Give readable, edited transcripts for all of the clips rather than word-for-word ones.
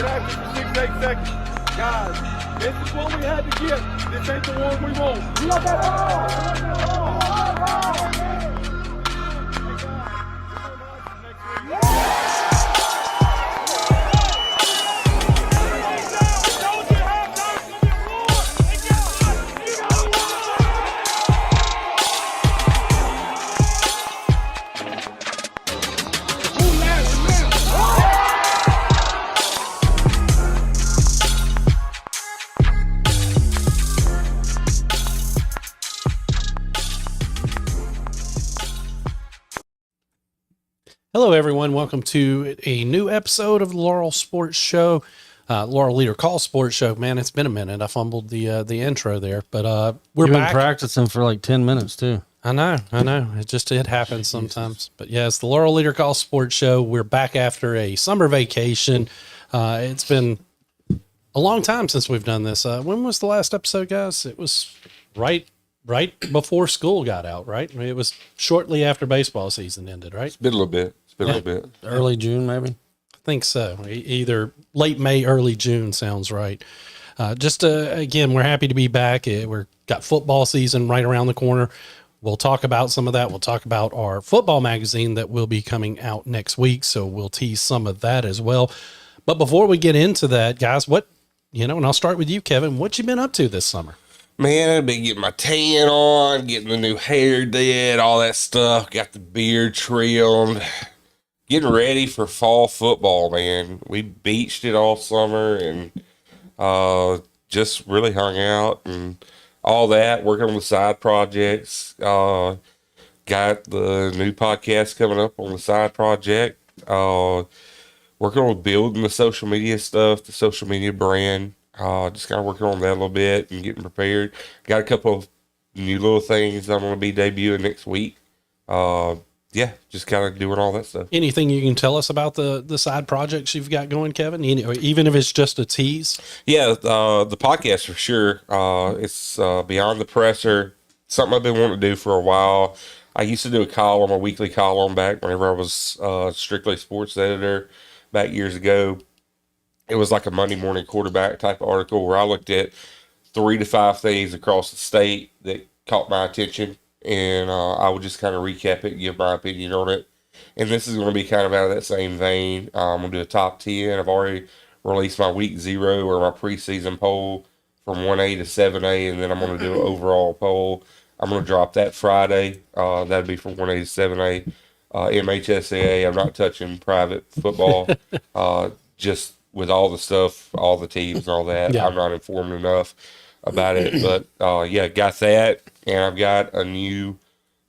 Get active for 6-8 seconds. Guys, this is what we had to get. This ain't the one we want. You got that Hello, everyone. Welcome to a new episode of the Laurel Sports Show, Laurel Leader Call Sports Show. Man, it's been a minute. I fumbled the intro there, but we're You've back. been practicing for like 10 minutes too. I know. It happens sometimes. But yeah, it's the Laurel Leader Call Sports Show. We're back after a summer vacation. It's been a long time since we've done this. When was the last episode, guys? It was right before school got out, right? I mean, it was shortly after baseball season ended, right? It's been a little bit. Early June, maybe. I think so. Either late May, early June sounds right. Again, we're happy to be back. We're got football season right around the corner. We'll talk about some of that. We'll talk about our football magazine that will be coming out next week. So we'll tease some of that as well. But before we get into that, guys, and I'll start with you, Kevin, what you been up to this summer? Man, I've been getting my tan on, getting the new hair did, all that stuff. Got the beard trimmed. Getting ready for fall football, man. We beached it all summer and just really hung out and all that, working on the side projects. Got the new podcast coming up on the side project. Working on building the social media stuff, the social media brand. Just kind of working on that a little bit and getting prepared. Got a couple of new little things I'm going to be debuting next week. Just kind of doing all that stuff. Anything you can tell us about the side projects you've got going, Kevin? Even if it's just a tease? Yeah, the podcast for sure. It's Beyond the Presser. Something I've been wanting to do for a while. I used to do a weekly column back whenever I was strictly sports editor back years ago. It was like a Monday morning quarterback type of article where I looked at 3 to 5 things across the state that caught my attention. And I would just kind of recap it and give my opinion on it. And this is going to be kind of out of that same vein. I'm going to do a top 10. I've already released my week 0 or my preseason poll from 1A to 7A. And then I'm going to do an overall poll. I'm going to drop that Friday. That'll be from 1A to 7A. MHSAA, I'm not touching private football. Just with all the stuff, all the teams and all that. Yeah. I'm not informed enough about it. But, got that. And I've got a new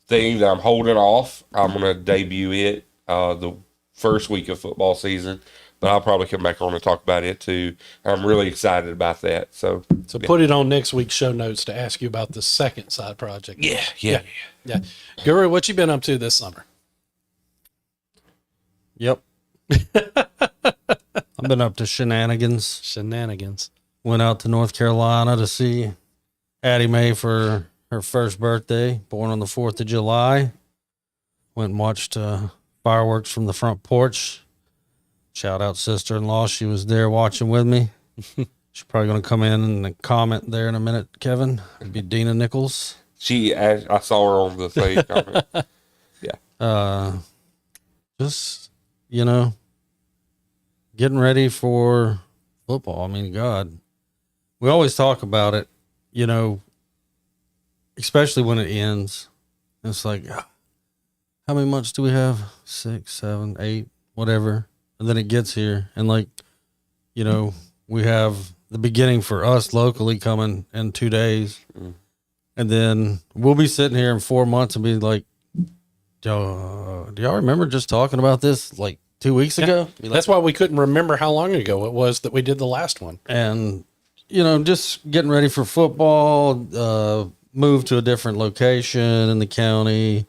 thing that I'm holding off. I'm going to debut it the first week of football season. But I'll probably come back on and talk about it too. I'm really excited about that. So put it on next week's show notes to ask you about the second side project. Yeah. Guru, what you been up to this summer? Yep. I've been up to shenanigans. Went out to North Carolina to see Addie Mae for her first birthday, born on the 4th of July. Went and watched fireworks from the front porch. Shout out sister-in-law. She was there watching with me. She's probably going to come in and comment there in a minute, Kevin. It'd be Dina Nichols. I saw her on the same comment. Yeah. Just, getting ready for football. I mean, God, we always talk about it, especially when it ends. It's like, how many months do we have? 6, 7, 8, whatever. And then it gets here. And we have the beginning for us locally coming in 2 days. Mm. And then we'll be sitting here in 4 months and be like, do y'all remember just talking about this like 2 weeks ago? That's why we couldn't remember how long ago it was that we did the last one. And, just getting ready for football, move to a different location in the county.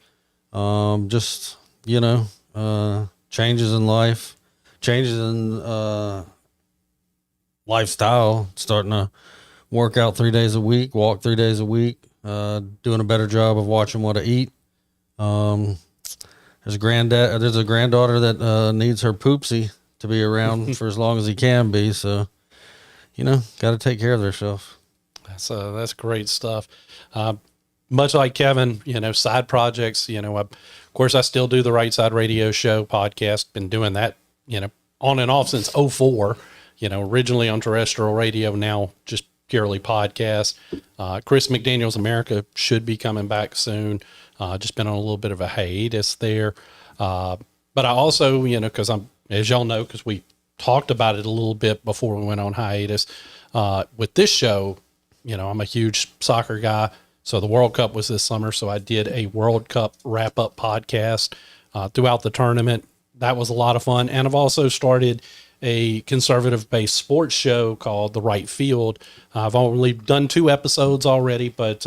Changes in life, changes in lifestyle, starting to work out 3 days a week, walk 3 days a week, doing a better job of watching what I eat. There's a granddaughter that needs her poopsie to be around for as long as he can be. So, got to take care of herself. That's great stuff. Much like Kevin, side projects, of course I still do the Right Side Radio Show podcast. Been doing that, on and off since 2004, originally on terrestrial radio, now just purely podcast. Chris McDaniel's America should be coming back soon. Just been on a little bit of a hiatus there. But I also, cause as y'all know, cause we talked about it a little bit before we went on hiatus, with this show, I'm a huge soccer guy. So the World Cup was this summer. So I did a World Cup wrap up podcast, throughout the tournament. That was a lot of fun. And I've also started a conservative based sports show called The Right Field. I've only done 2 episodes already, but,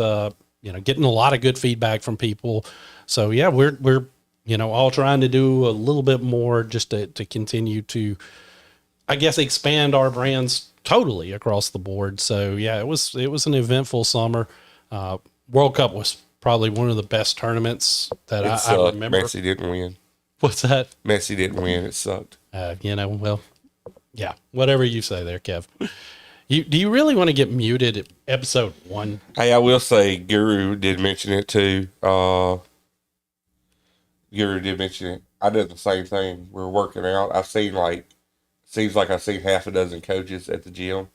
getting a lot of good feedback from people. So yeah, we're, all trying to do a little bit more just to continue to, I guess, expand our brands totally across the board. So yeah, it was an eventful summer. World Cup was probably one of the best tournaments that I remember. Messi didn't win. What's that? Messi didn't win. It sucked. Well, yeah, whatever you say there, Kev. Do you really want to get muted at episode 1? Hey, I will say Guru did mention it too. Guru did mention it. I did the same thing. We're working out. I've seen seems like I've seen half a dozen coaches at the gym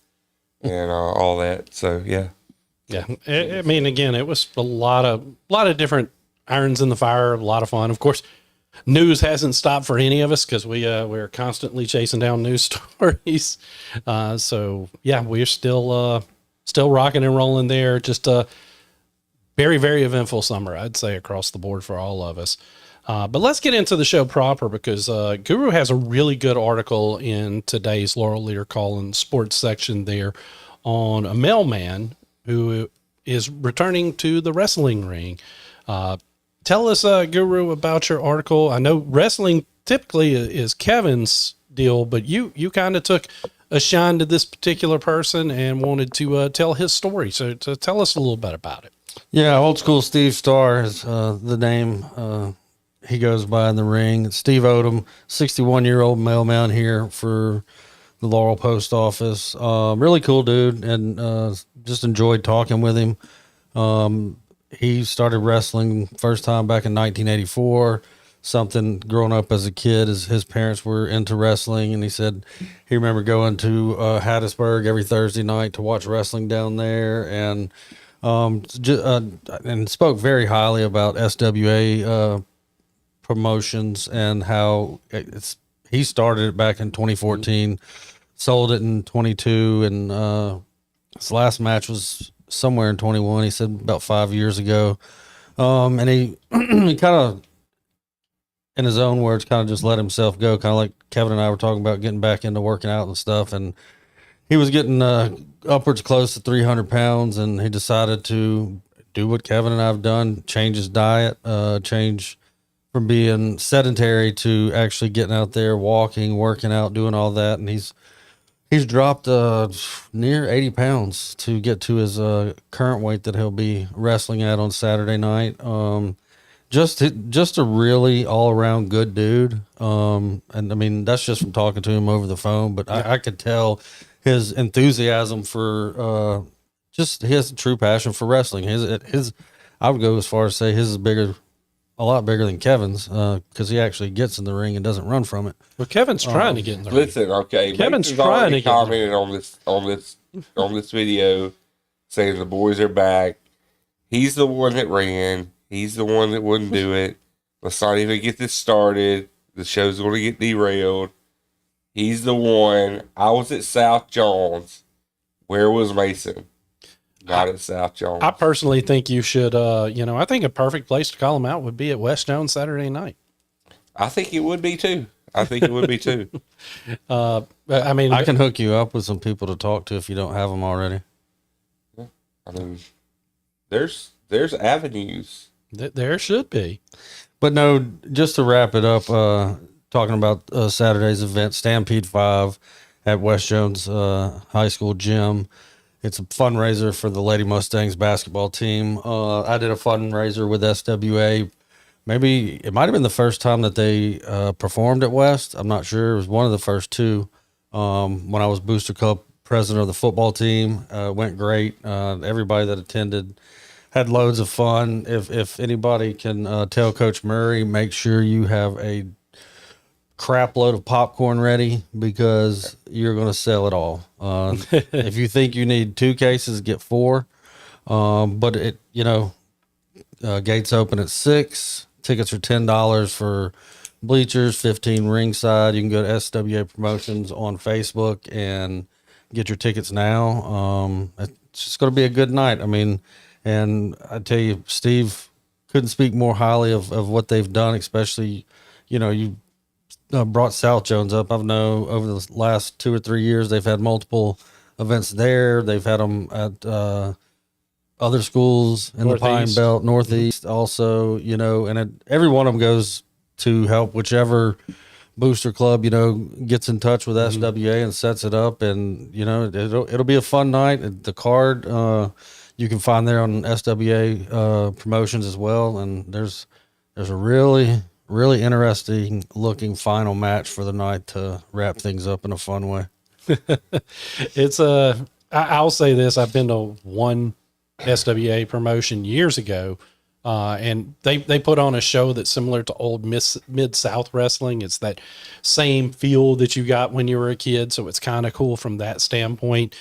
and all that. So yeah. Yeah. I mean, again, it was a lot of different irons in the fire, a lot of fun. Of course, news hasn't stopped for any of us because we're constantly chasing down news stories. So yeah, we're still rocking and rolling there. Just a very, very eventful summer, I'd say, across the board for all of us. But let's get into the show proper because Guru has a really good article in today's Laurel Leader Call-In sports section there on a mailman who is returning to the wrestling ring. Tell us, Guru, about your article. I know wrestling typically is Kevin's deal, but you kind of took a shine to this particular person and wanted to tell his story. So tell us a little bit about it. Yeah, Old School Steve Starr is the name he goes by in the ring. Steve Odom, 61-year-old mailman here for the Laurel Post Office. Really cool dude, and just enjoyed talking with him. He started wrestling first time back in 1984. Something growing up as a kid, as his parents were into wrestling, and he said he remembered going to Hattiesburg every Thursday night to watch wrestling down there, and spoke very highly about SWA promotions and how he started it back in 2014, sold it in 22, and his last match was somewhere in 21. He said about 5 years ago, and he he kind of, in his own words, kind of just let himself go, kind of like Kevin and I were talking about getting back into working out and stuff. And he was getting upwards close to 300 pounds, and he decided to do what Kevin and I have done, change his diet, change from being sedentary to actually getting out there, walking, working out, doing all that. And he's dropped near 80 pounds to get to his current weight that he'll be wrestling at on Saturday night. just a really all around good dude. And I mean, that's just from talking to him over the phone, but I could tell his enthusiasm for just his true passion for wrestling. His I would go as far as say his is a lot bigger than Kevin's, because he actually gets in the ring and doesn't run from it. Well, Kevin's trying to get in the ring. Listen, okay. Kevin's Mason's trying already to get commented on this video, saying the boys are back. He's the one that ran. He's the one that wouldn't do it. Let's not even get this started. The show's going to get derailed. He's the one. I was at South Jones. Where was Mason? Not at South Jones. I personally think you should, I think a perfect place to call him out would be at West Jones Saturday night. I think it would be too. I mean, I can hook you up with some people to talk to if you don't have them already. I mean, there's avenues. There should be. But no, just to wrap it up, talking about Saturday's event, Stampede 5 at West Jones High School Gym. It's a fundraiser for the Lady Mustangs basketball team. I did a fundraiser with SWA. Maybe it might have been the first time that they performed at West. I'm not sure. It was one of the first two. When I was Booster Club president of the football team, went great. Everybody that attended had loads of fun. If anybody can tell Coach Murray, make sure you have a crap load of popcorn ready, because you're going to sell it all. If you think you need 2 cases, get 4. But gates open at 6. Tickets are $10 for bleachers, 15 ringside. You can go to SWA Promotions on Facebook and get your tickets now. It's just going to be a good night. I mean, and I tell you, Steve couldn't speak more highly of what they've done, especially, you brought South Jones up. I've known over the last 2 or 3 years, they've had multiple events there. They've had them at other schools in Northeast. the Pine Belt, Northeast also, and every one of them goes to help whichever booster club, gets in touch with SWA and sets it up. And, it'll be a fun night. The card, you can find there on SWA Promotions as well. And there's a really, really interesting looking final match for the night to wrap things up in a fun way. I'll say this. I've been to one SWA promotion years ago, and they put on a show that's similar to old Mid-South Wrestling. It's that same feel that you got when you were a kid, so it's kind of cool from that standpoint.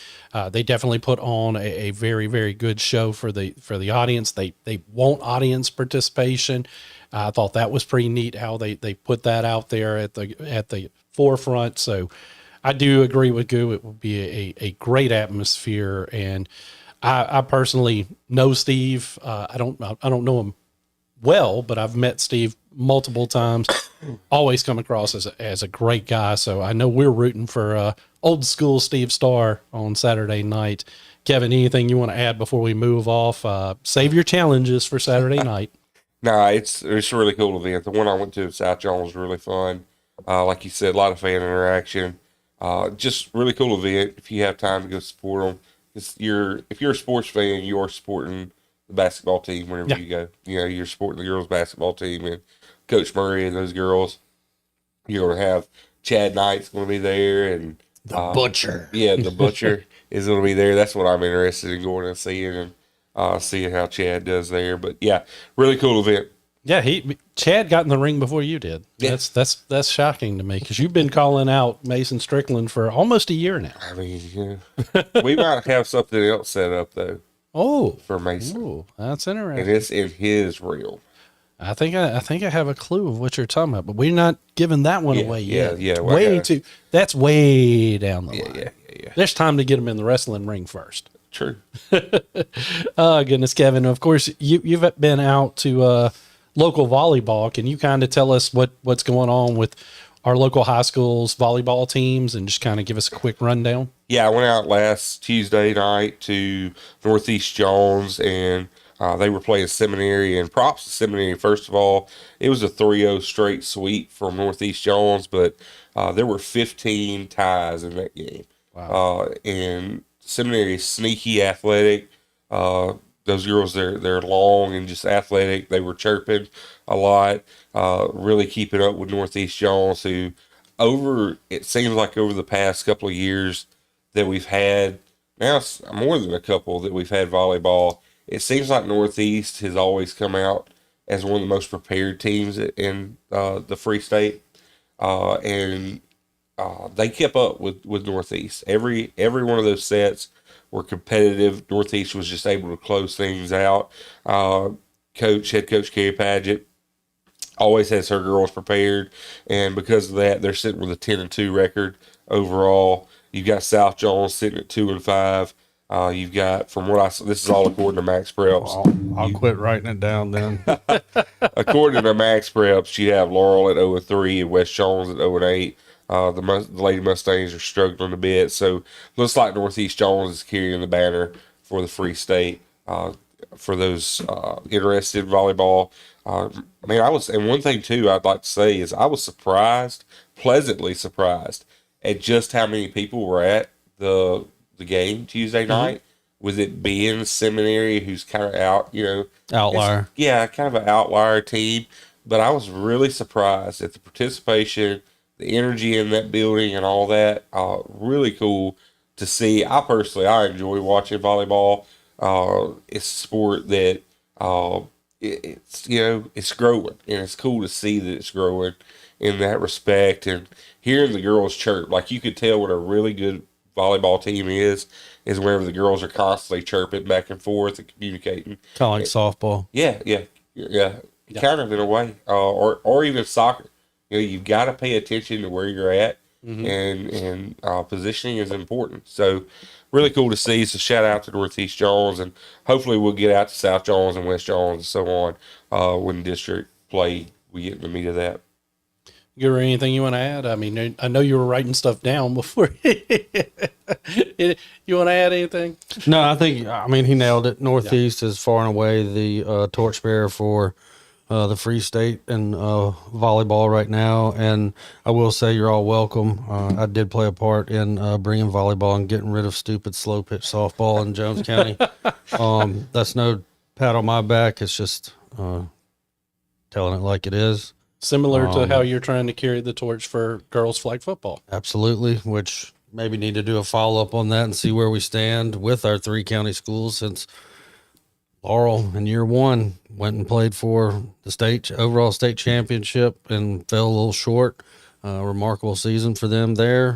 They definitely put on a very, very good show for the audience. They want audience participation. I thought that was pretty neat how they put that out there at the forefront. So I do agree with Goo. It will be a great atmosphere, and I personally know Steve. I don't know him well, but I've met Steve multiple times. Always come across as a great guy. So I know we're rooting for old school Steve Starr on Saturday night. Kevin, anything you want to add before we move off? Save your challenges for Saturday night. Nah, it's a really cool event. The one I went to at South Jones was really fun. Like you said, a lot of fan interaction. Just really cool event. If you have time to go support them, if you're a sports fan, you are supporting the basketball team whenever you go. You're supporting the girls' basketball team and Coach Murray and those girls. You're going to have Chad Knight's going to be there, and The Butcher. Yeah, the Butcher is going to be there. That's what I'm interested in going and seeing, and seeing how Chad does there. But yeah, really cool event. Yeah, Chad got in the ring before you did. Yeah. That's shocking to me, because you've been calling out Mason Strickland for almost a year now. I mean, we might have something else set up though Oh, for Mason, ooh, that's and interesting. it's in his realm. I think I have a clue of what you're talking about, but we're not giving that one away yet. yeah, well, That's way down the line. Yeah. There's time to get him in the wrestling ring first. True. Oh goodness, Kevin. Of course, you've been out to local volleyball. Can you kind of tell us what's going on with our local high schools volleyball teams, and just kind of give us a quick rundown? Yeah, I went out last Tuesday night to Northeast Jones, and they were playing Seminary. And props to Seminary, first of all. It was a 3-0 straight sweep from Northeast Jones, but there were 15 ties in that game. Wow. And Seminary is sneaky athletic. those girls, they're long and just athletic. They were chirping a lot, really keeping up with Northeast Jones, who it seems like over the past couple of years that we've had, now it's more than a couple that we've had volleyball. It seems like Northeast has always come out as one of the most prepared teams in the Free State, and they kept up with Northeast. Every one of those sets were competitive. Northeast was just able to close things out. Head coach Carrie Padgett always has her girls prepared, and because of that, they're sitting with a 10-2 record overall. You've got South Jones sitting at 2-5. You've got, from what I saw, this is all according to Max Preps. I'll quit writing it down then. According to Max Preps, you have Laurel at 0-3 and West Jones at 0-8. The Lady Mustangs are struggling a bit, so looks like Northeast Jones is carrying the banner for the Free State. For those interested in volleyball, and one thing too I'd like to say is I was pleasantly surprised at just how many people were at the game Tuesday night. With it being Seminary, who's kind of out, Outlier. kind of an outlier team. But I was really surprised at the participation, the energy in that building, and all that. Really cool to see. I enjoy watching volleyball. It's a sport that it's growing, and it's cool to see that it's growing in that respect. And hearing the girls chirp, like you could tell what a really good volleyball team is whenever the girls are constantly chirping back and forth and communicating. Kind of like softball. Yeah. Kind of in a way, or even soccer. You've got to pay attention to where you're at, and positioning is important. So, really cool to see. So, shout out to Northeast Jones, and hopefully we'll get out to South Jones and West Jones and so on when district play. We get in the meat of that. You or anything you want to add? I mean, I know you were writing stuff down before. You want to add anything? No, he nailed it. Northeast is far and away the torchbearer for the Free State and volleyball right now. And I will say you're all welcome. I did play a part in bringing volleyball and getting rid of stupid slow pitch softball in Jones County. That's no pat on my back. It's just telling it like it is. Similar to how you're trying to carry the torch for girls flag football. Absolutely, which maybe need to do a follow-up on that and see where we stand with our 3 county schools, since Laurel in year 1 went and played for the overall state championship and fell a little short. Remarkable season for them there.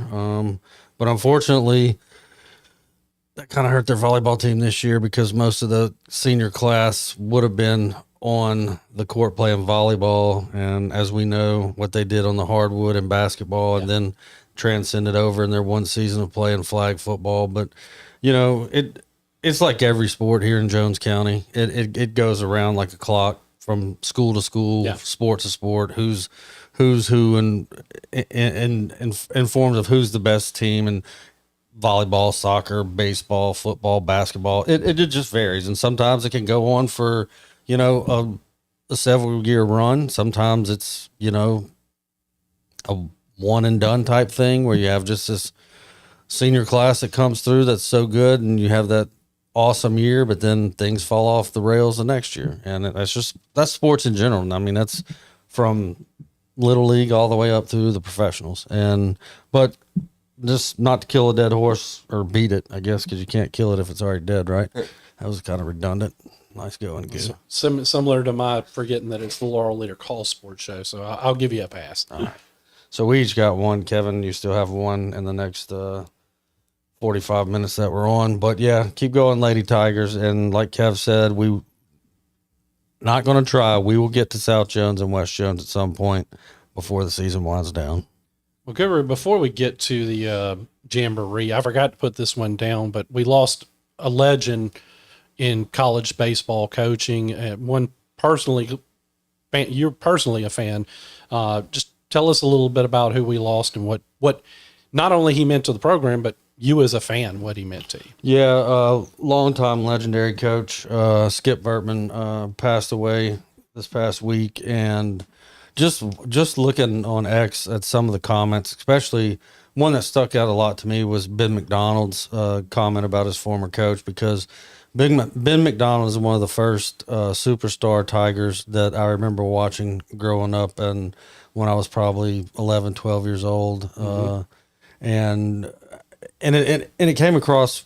But unfortunately, that kind of hurt their volleyball team this year, because most of the senior class would have been on the court playing volleyball, and as we know what they did on the hardwood and basketball, and then transcended over in their one season of playing flag football. But it's like every sport here in Jones County. It goes around like a clock from school to school, sport to sport. Who's who, and in forms of who's the best team, and volleyball, soccer, baseball, football, basketball. It just varies, and sometimes it can go on for a several year run. Sometimes it's a one and done type thing where you have just this senior class that comes through that's so good, and you have that awesome year, but then things fall off the rails the next year. And that's sports in general. I mean, that's from little league all the way up through the professionals. But just not to kill a dead horse, or beat it, I guess, because you can't kill it if it's already dead, right? That was kind of redundant. Nice going, good. Similar to my forgetting that it's the Laurel Leader Call Sports Show, so I'll give you a pass. All right. So we each got one. Kevin, you still have one in the next 45 minutes that we're on. But yeah, keep going, Lady Tigers. And like Kev said, we not going to try. We will get to South Jones and West Jones at some point before the season winds down. Well, Goober, before we get to the Jamboree, I forgot to put this one down, but we lost a legend in college baseball coaching. One personally, you're personally a fan. Just tell us a little bit about who we lost and what not only he meant to the program, but you as a fan, what he meant to you. Yeah, longtime legendary coach, Skip Vertman, passed away this past week. And just looking on X at some of the comments, especially one that stuck out a lot to me was Ben McDonald's comment about his former coach, because Ben McDonald is one of the first superstar Tigers that I remember watching growing up, and when I was probably 11, 12 years old, and it came across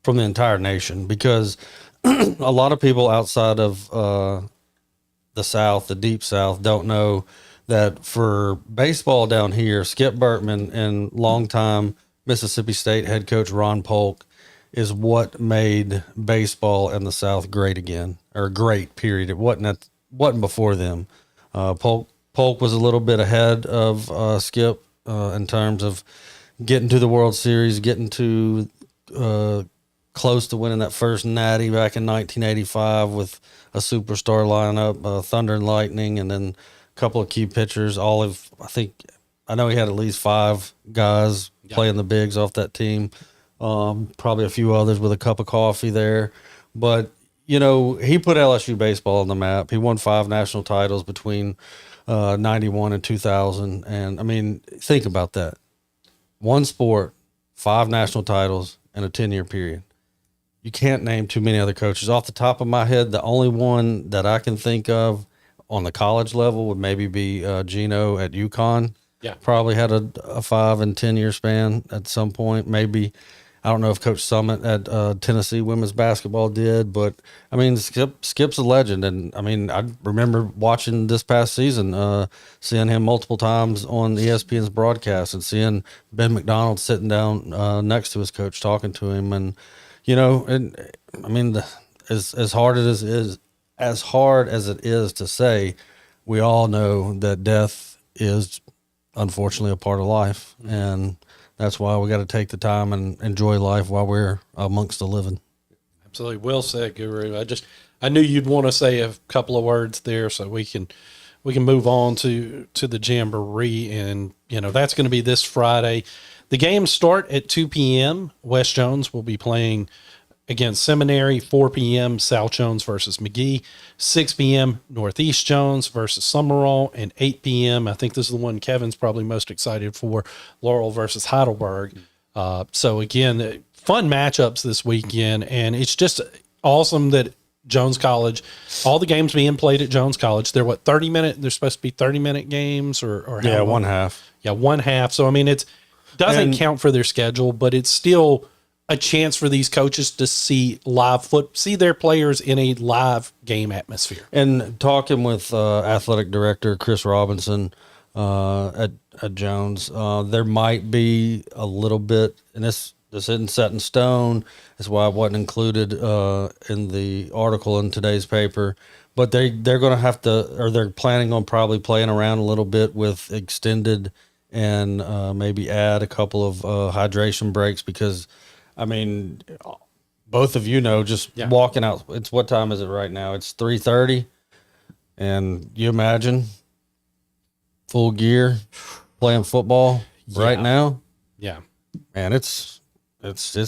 from the entire nation because a lot of people outside of the South, the deep South, don't know that for baseball down here, Skip Bertman and longtime Mississippi State head coach Ron Polk is what made baseball in the South great again, or great, period. It wasn't before them. Polk was a little bit ahead of Skip in terms of getting to the World Series, getting to close to winning that first Natty back in 1985 with a superstar lineup, Thunder and Lightning, and then a couple of key pitchers. I know he had at least 5 guys playing the bigs off that team. Probably a few others with a cup of coffee there. But, he put LSU baseball on the map. He won 5 national titles between 91 and 2000. And, I mean, think about that. One sport, 5 national titles in a 10-year period. You can't name too many other coaches. Off the top of my head, the only one that I can think of on the college level would maybe be Gino at UConn. Yeah. Probably had a 5 and 10 year span at some point. Maybe, I don't know if Coach Summit at Tennessee women's basketball did, but I mean, Skip's a legend. And I mean, I remember watching this past season, seeing him multiple times on ESPN's broadcast and seeing Ben McDonald sitting down next to his coach talking to him. And, and I mean, as hard as it is to say, we all know that death is unfortunately a part of life, and that's why we got to take the time and enjoy life while we're amongst the living. Absolutely. Well said, Guru. I knew you'd want to say a couple of words there so we can move on to the Jamboree, and that's going to be this Friday. The games start at 2 p.m. West Jones will be playing against Seminary. 4 p.m. South Jones versus McGee. 6 p.m. Northeast Jones versus Summerall. And 8 p.m. I think this is the one Kevin's probably most excited for, Laurel versus Heidelberg. So again, fun matchups this weekend, and it's just awesome that Jones College, all the games being played at Jones College, they're 30-minute, they're supposed to be 30-minute games or yeah, how long? one half. Yeah, one half. So I mean, it doesn't count for their schedule, but it's still a chance for these coaches to see see their players in a live game atmosphere. And talking with athletic director Chris Robinson at Jones, there might be a little bit, and this isn't set in stone. That's why it wasn't included in the article in today's paper. But they're going to have to, or they're planning on probably playing around a little bit with extended and maybe add a couple of hydration breaks because, I mean, both of just walking out. It's what time is it right now? It's 3:30, and you imagine full gear playing football right now. Yeah, man, it's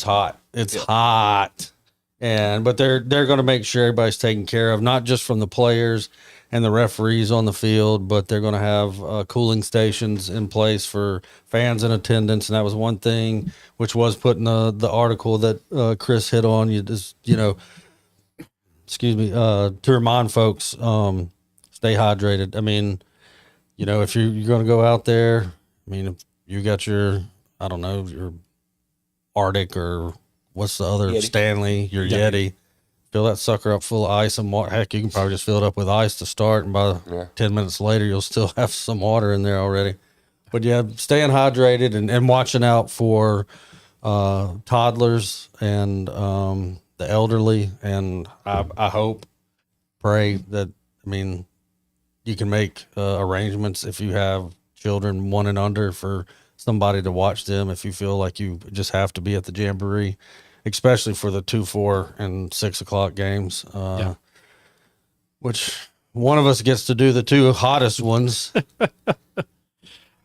hot. It's hot, but they're going to make sure everybody's taken care of, not just from the players and the referees on the field, but they're going to have cooling stations in place for fans in attendance. And that was one thing which was put in the article that Chris hit on. To remind folks, stay hydrated. I mean, if you're going to go out there, I mean, if you got your Arctic or what's the other Yeti. Stanley, your Yeti. Fill that sucker up full of ice and water. Heck, you can probably just fill it up with ice to start, and by 10 minutes later, you'll still have some water in there already. But yeah, staying hydrated and watching out for toddlers and the elderly. And I pray that, you can make arrangements if you have children 1 and under for somebody to watch them if you feel like you just have to be at the Jamboree, especially for the 2, 4, and 6 o'clock games, which one of us gets to do the 2 hottest ones.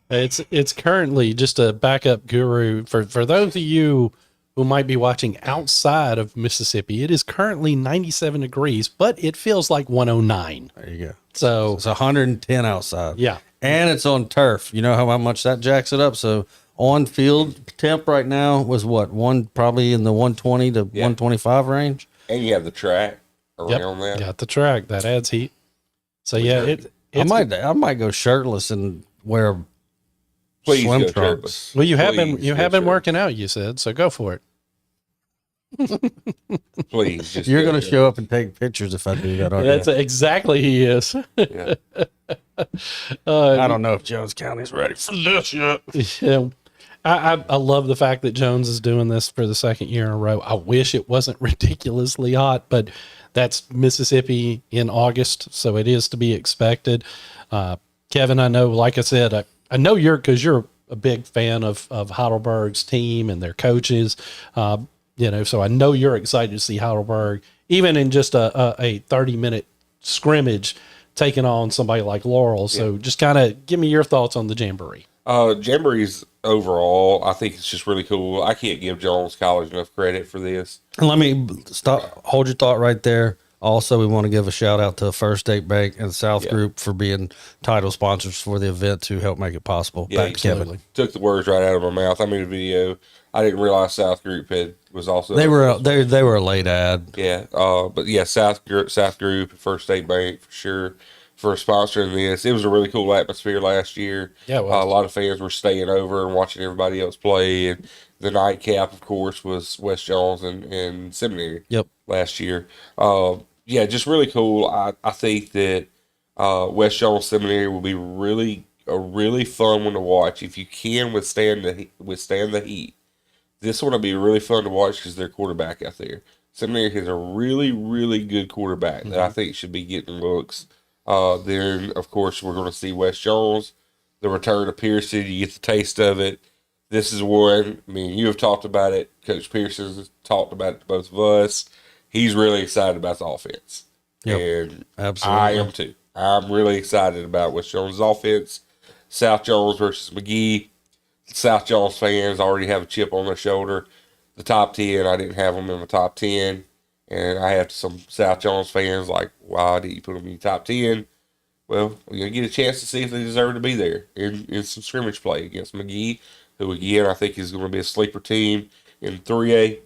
It's currently, just a backup, Guru, for those of you who might be watching outside of Mississippi, it is currently 97 degrees, but it feels like 109. There you go. So it's 110 outside. Yeah. And it's on turf. You know how much that jacks it up. So on field temp right now was probably in the 120 to 125 range. And you have the track Yep, around that. got the track that adds heat. So yeah, I might go shirtless and wear Please swim go trunks. shirtless. well, you have been Please go working shirtless. out, you said, so go for it. Please, just You're go going to shirtless. show up and take pictures if I do that. Aren't That's you? exactly he is. Yeah. I don't know if Jones County's ready for this yet. Yeah. I love the fact that Jones is doing this for the second year in a row. I wish it wasn't ridiculously hot, but that's Mississippi in August, so it is to be expected. Kevin, I know, like I said, I know because you're a big fan of Heidelberg's team and their coaches, so I know you're excited to see Heidelberg, even in just a 30-minute scrimmage, taking on somebody like Laurel. So just kind of give me your thoughts on the Jamboree. Jamborees overall, I think it's just really cool. I can't give Jones College enough credit for this. Let me hold your thought right there. Also, we want to give a shout out to First State Bank and South Group for being title sponsors for the event to help make it possible. Yeah, Thanks, Kevin. Took the words right out of my mouth. I made a video. I didn't realize South Group was also They were a late ad. Yeah, but yeah, South Group, First State Bank for sure for sponsoring this. It was a really cool atmosphere last year. Yeah, it was. A lot of fans were staying over and watching everybody else play. And the nightcap, of course, was West Jones and Seminary. Yep. Last year. Yeah, just really cool. I think that West Jones Seminary will be a really fun one to watch if you can withstand the heat. This one will be really fun to watch because their quarterback out there. Seminary has a really, really good quarterback that I think should be getting looks. Then, of course, we're going to see West Jones, the return of Pearson. You get the taste of it. This is one, I mean, you have talked about it. Coach Pearson has talked about it to both of us. He's really excited about the offense. Yep, And absolutely. I am too. I'm really excited about West Jones' offense. South Jones versus McGee. South Jones fans already have a chip on their shoulder. The top 10, I didn't have them in the top 10. And I have some South Jones fans like, why did you put them in the top 10? Well, we're going to get a chance to see if they deserve to be there in some scrimmage play against McGee, who, again, I think is going to be a sleeper team in 3A.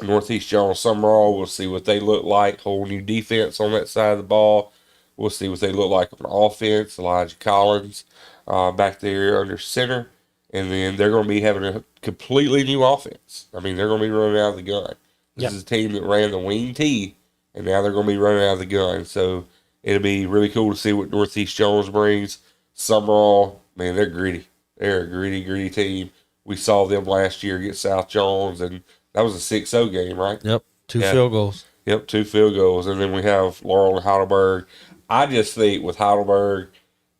Northeast Jones Summerall, we'll see what they look like. Whole new defense on that side of the ball. We'll see what they look like on offense. Elijah Collins back there under center. And then they're going to be having a completely new offense. I mean, they're going to be running out of the gun. This is a team that ran the wing T, and now they're going to be running out of the gun. So it'll be really cool to see what Northeast Jones brings. Summerall, man, they're gritty. They're a gritty team. We saw them last year against South Jones, and that was a 6-0 game, right? Yep, two field goals. Yep, 2 field goals. And then we have Laurel and Heidelberg. I just think with Heidelberg,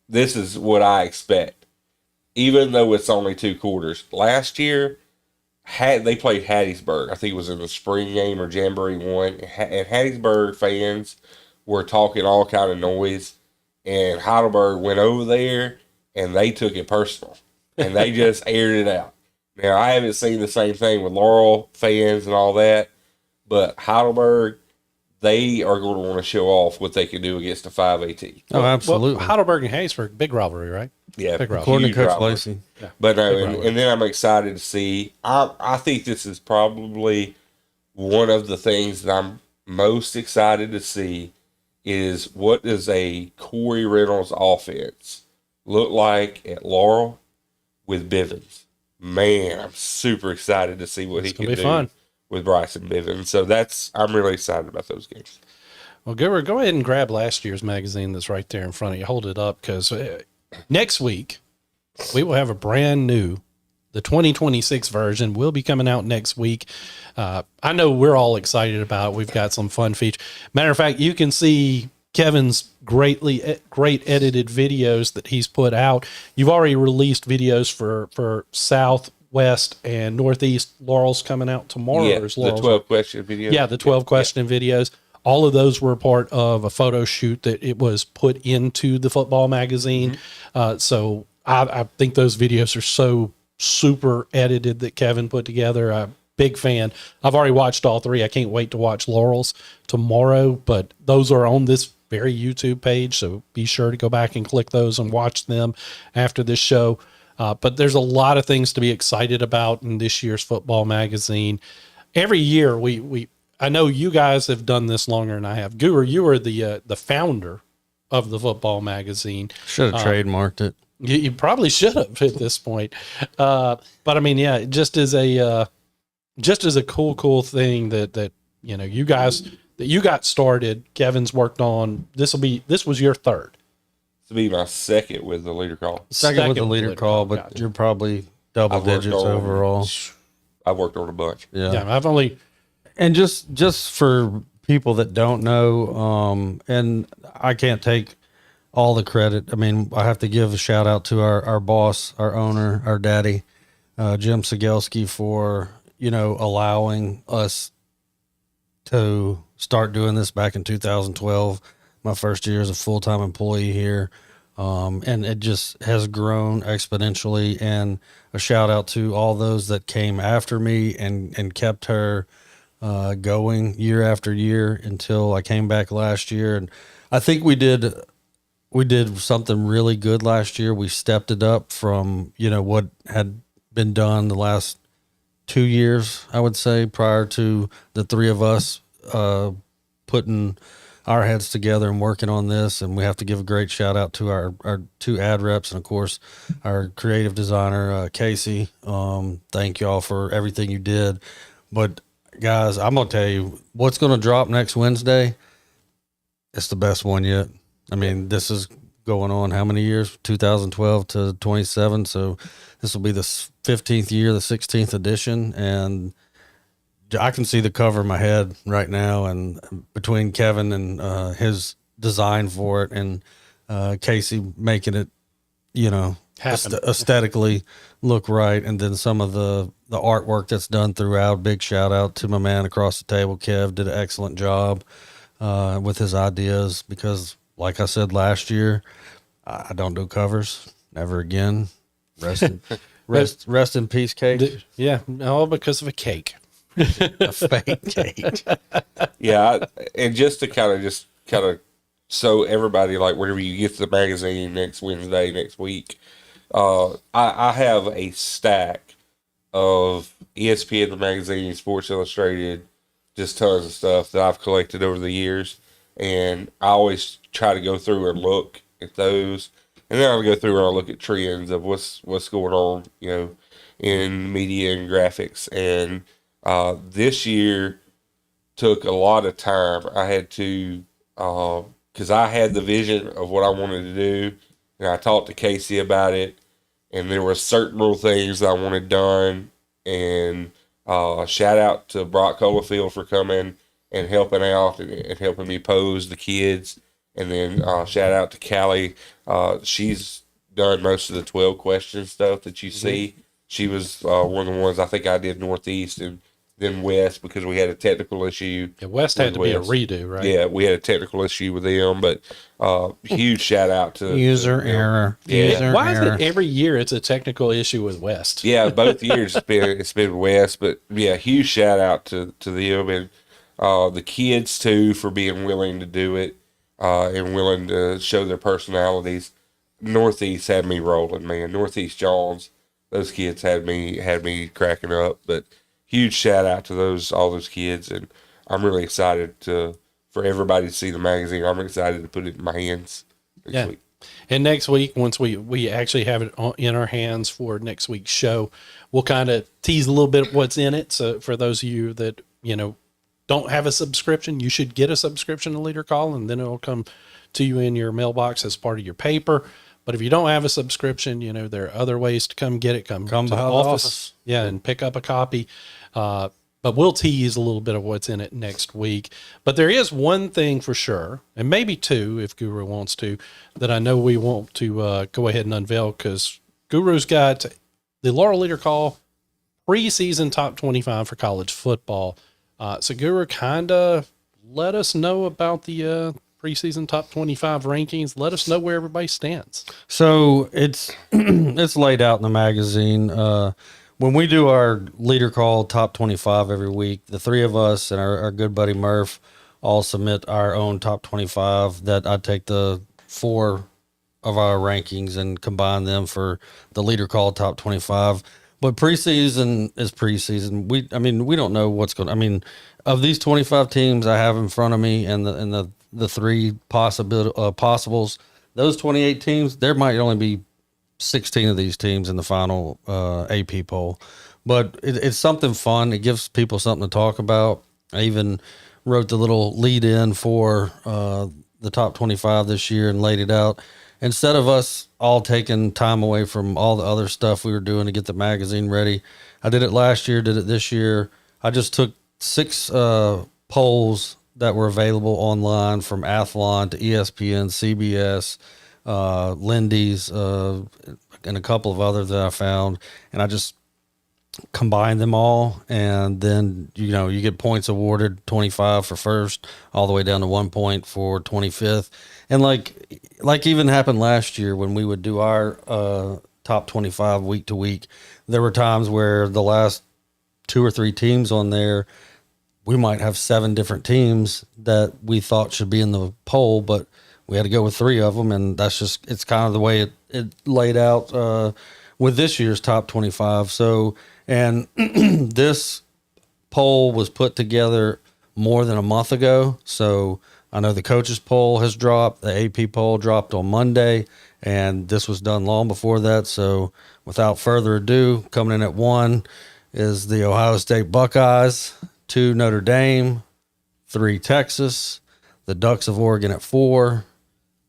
this is what I expect. Even though it's only 2 quarters. Last year, they played Hattiesburg. I think it was in the spring game or Jamboree 1. And Hattiesburg fans were talking all kind of noise. And Heidelberg went over there, and they took it personal. And they just aired it out. Now, I haven't seen the same thing with Laurel fans and all that. But Heidelberg, they are going to want to show off what they can do against a 5A team. Oh, absolutely. Well, Heidelberg and Hattiesburg, big rivalry, right? Yeah, Big rivalry. According to huge Coach rivalry. Lacey. But no, Big rivalry. and then I'm excited to see. I think this is probably one of the things that I'm most excited to see is what does a Corey Reynolds offense look like at Laurel with Bivens. Man, I'm super excited to see what he can gonna do be fun. with Bryson Bivens. So I'm really excited about those games. Well, go ahead and grab last year's magazine that's right there in front of you. Hold it up because next week we will have a brand new, the 2026 version will be coming out next week. I know we're all excited about it. We've got some fun features. Matter of fact, you can see Kevin's great edited videos that he's put out. You've already released videos for South, West, and Northeast. Laurel's coming out tomorrow. Yeah, Or is the Laurel's 12 question video. Yeah, the 12 question videos. All of those were part of a photo shoot that it was put into the football magazine. So I think those videos are so super edited that Kevin put together. I'm a big fan. I've already watched all 3. I can't wait to watch Laurel's tomorrow, but those are on this very YouTube page. So be sure to go back and click those and watch them after this show. But there's a lot of things to be excited about in this year's football magazine. Every year I know you guys have done this longer than I have. Guru, you are the founder of the football magazine. Should have trademarked it. You probably should have at this point. But I mean, yeah, just as a cool thing that you guys that you got started. Kevin's worked on. This was your third. This will be my second with the leader call. Second with the leader call, but Gotcha. you're probably double I've worked digits on- overall. I've worked on a bunch. Yeah, I've only. And just for people that don't know, and I can't take all the credit. I mean, I have to give a shout out to our boss, our owner, our daddy, Jim Sigelski, for allowing us to start doing this back in 2012, my first year as a full-time employee here. And it just has grown exponentially. And a shout out to all those that came after me and kept her going year after year until I came back last year. And I think we did something really good last year. We stepped it up from, what had been done the last 2 years, I would say, prior to the three of us putting our heads together and working on this. And we have to give a great shout out to our two ad reps and of course our creative designer, Casey. Thank y'all for everything you did. But guys, I'm going to tell you what's going to drop next Wednesday. It's the best one yet. I mean, this is going on how many years? 2012 to 27. So this will be the 15th year, the 16th edition. And I can see the cover in my head right now. And between Kevin and his design for it and Casey making it, aesthetically look right. And then some of the artwork that's done throughout. Big shout out to my man across the table. Kev did an excellent job with his ideas because, like I said last year, I don't do covers. Never again. Rest in peace, cake. Yeah, all because of a cake. A fake cake. Yeah, and just to kind of so everybody, like, whenever you get to the magazine next Wednesday, next week, I have a stack of ESPN the magazine, Sports Illustrated, just tons of stuff that I've collected over the years, and I always try to go through and look at those, and then I'll go through and I'll look at trends of what's going on, in media and graphics, and this year took a lot of time. I had to, because I had the vision of what I wanted to do, and I talked to Casey about it, and there were certain little things that I wanted done, and shout out to Brock Colafield for coming and helping out and helping me pose the kids, and then shout out to Callie. She's done most of the 12 question stuff that you see. She was one of the ones. I think I did Northeast and then West because we had a technical issue. Yeah, West had to be a redo, right? Yeah, we had a technical issue with them, but huge shout out to User them. error. Yeah. User Why is error. it every year it's a technical issue with West? Yeah, both years it's been West, but yeah, huge shout out to them and the kids too for being willing to do it and willing to show their personalities. Northeast had me rolling, man. Northeast Johns, those kids had me cracking up. But huge shout out to all those kids, and I'm really excited for everybody to see the magazine. I'm excited to put it in my hands next week. And next week, once we actually have it in our hands for next week's show, we'll kind of tease a little bit of what's in it. So for those of you that, don't have a subscription, you should get a subscription to Leader Call, and then it'll come to you in your mailbox as part of your paper. But if you don't have a subscription, there are other ways to come get it. Come to the office. Yeah, and pick up a copy. But we'll tease a little bit of what's in it next week. But there is one thing for sure, and maybe two if Guru wants to, that I know we want to go ahead and unveil, because Guru's got the Laurel Leader Call preseason top 25 for college football. So Guru, kind of let us know about the preseason top 25 rankings. Let us know where everybody stands. So it's it's laid out in the magazine. When we do our Leader Call top 25 every week, the three of us and our good buddy Murph all submit our own top 25 that I take the 4 of our rankings and combine them for the Leader Call top 25. But preseason is preseason. We don't know what's going. I mean, of these 25 teams I have in front of me, and the three possibles, those 28 teams, there might only be 16 of these teams in the final AP poll. But it's something fun. It gives people something to talk about. I even wrote the little lead in for the top 25 this year and laid it out. Instead of us all taking time away from all the other stuff we were doing to get the magazine ready, I did it last year, did it this year. I just took 6 polls that were available online from Athlon to ESPN, CBS, Lindy's, and a couple of others that I found. And I just combine them all, and then you get points awarded, 25 for first all the way down to 1 point for 25th. And like even happened last year when we would do our top 25 week to week, there were times where the last 2 or 3 teams on there, we might have 7 different teams that we thought should be in the poll, but we had to go with 3 of them. And it's kind of the way it laid out with this year's top 25. So, and this poll was put together more than a month ago. So I know the coaches poll has dropped, the AP poll dropped on Monday, and this was done long before that. So without further ado, coming in at 1 is the Ohio State Buckeyes, 2 Notre Dame, 3 Texas, the Ducks of Oregon at 4,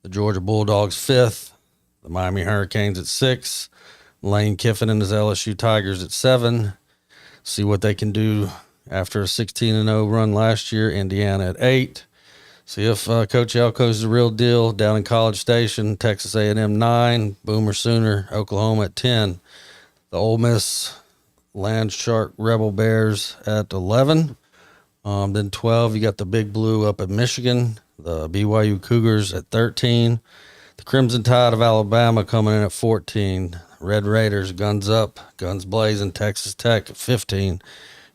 the Georgia Bulldogs 5th, the Miami Hurricanes at 6, Lane Kiffin and his LSU Tigers at 7. See what they can do after a 16-0 run last year. Indiana at 8. See if Coach Elko's the real deal down in College Station. Texas A&M 9. Boomer Sooner. Oklahoma at 10. The Ole Miss Land Shark Rebel Bears at 11. Then 12, you got the Big Blue up at Michigan. The BYU Cougars at 13. The Crimson Tide of Alabama coming in at 14. Red Raiders, guns up, guns blazing. Texas Tech at 15.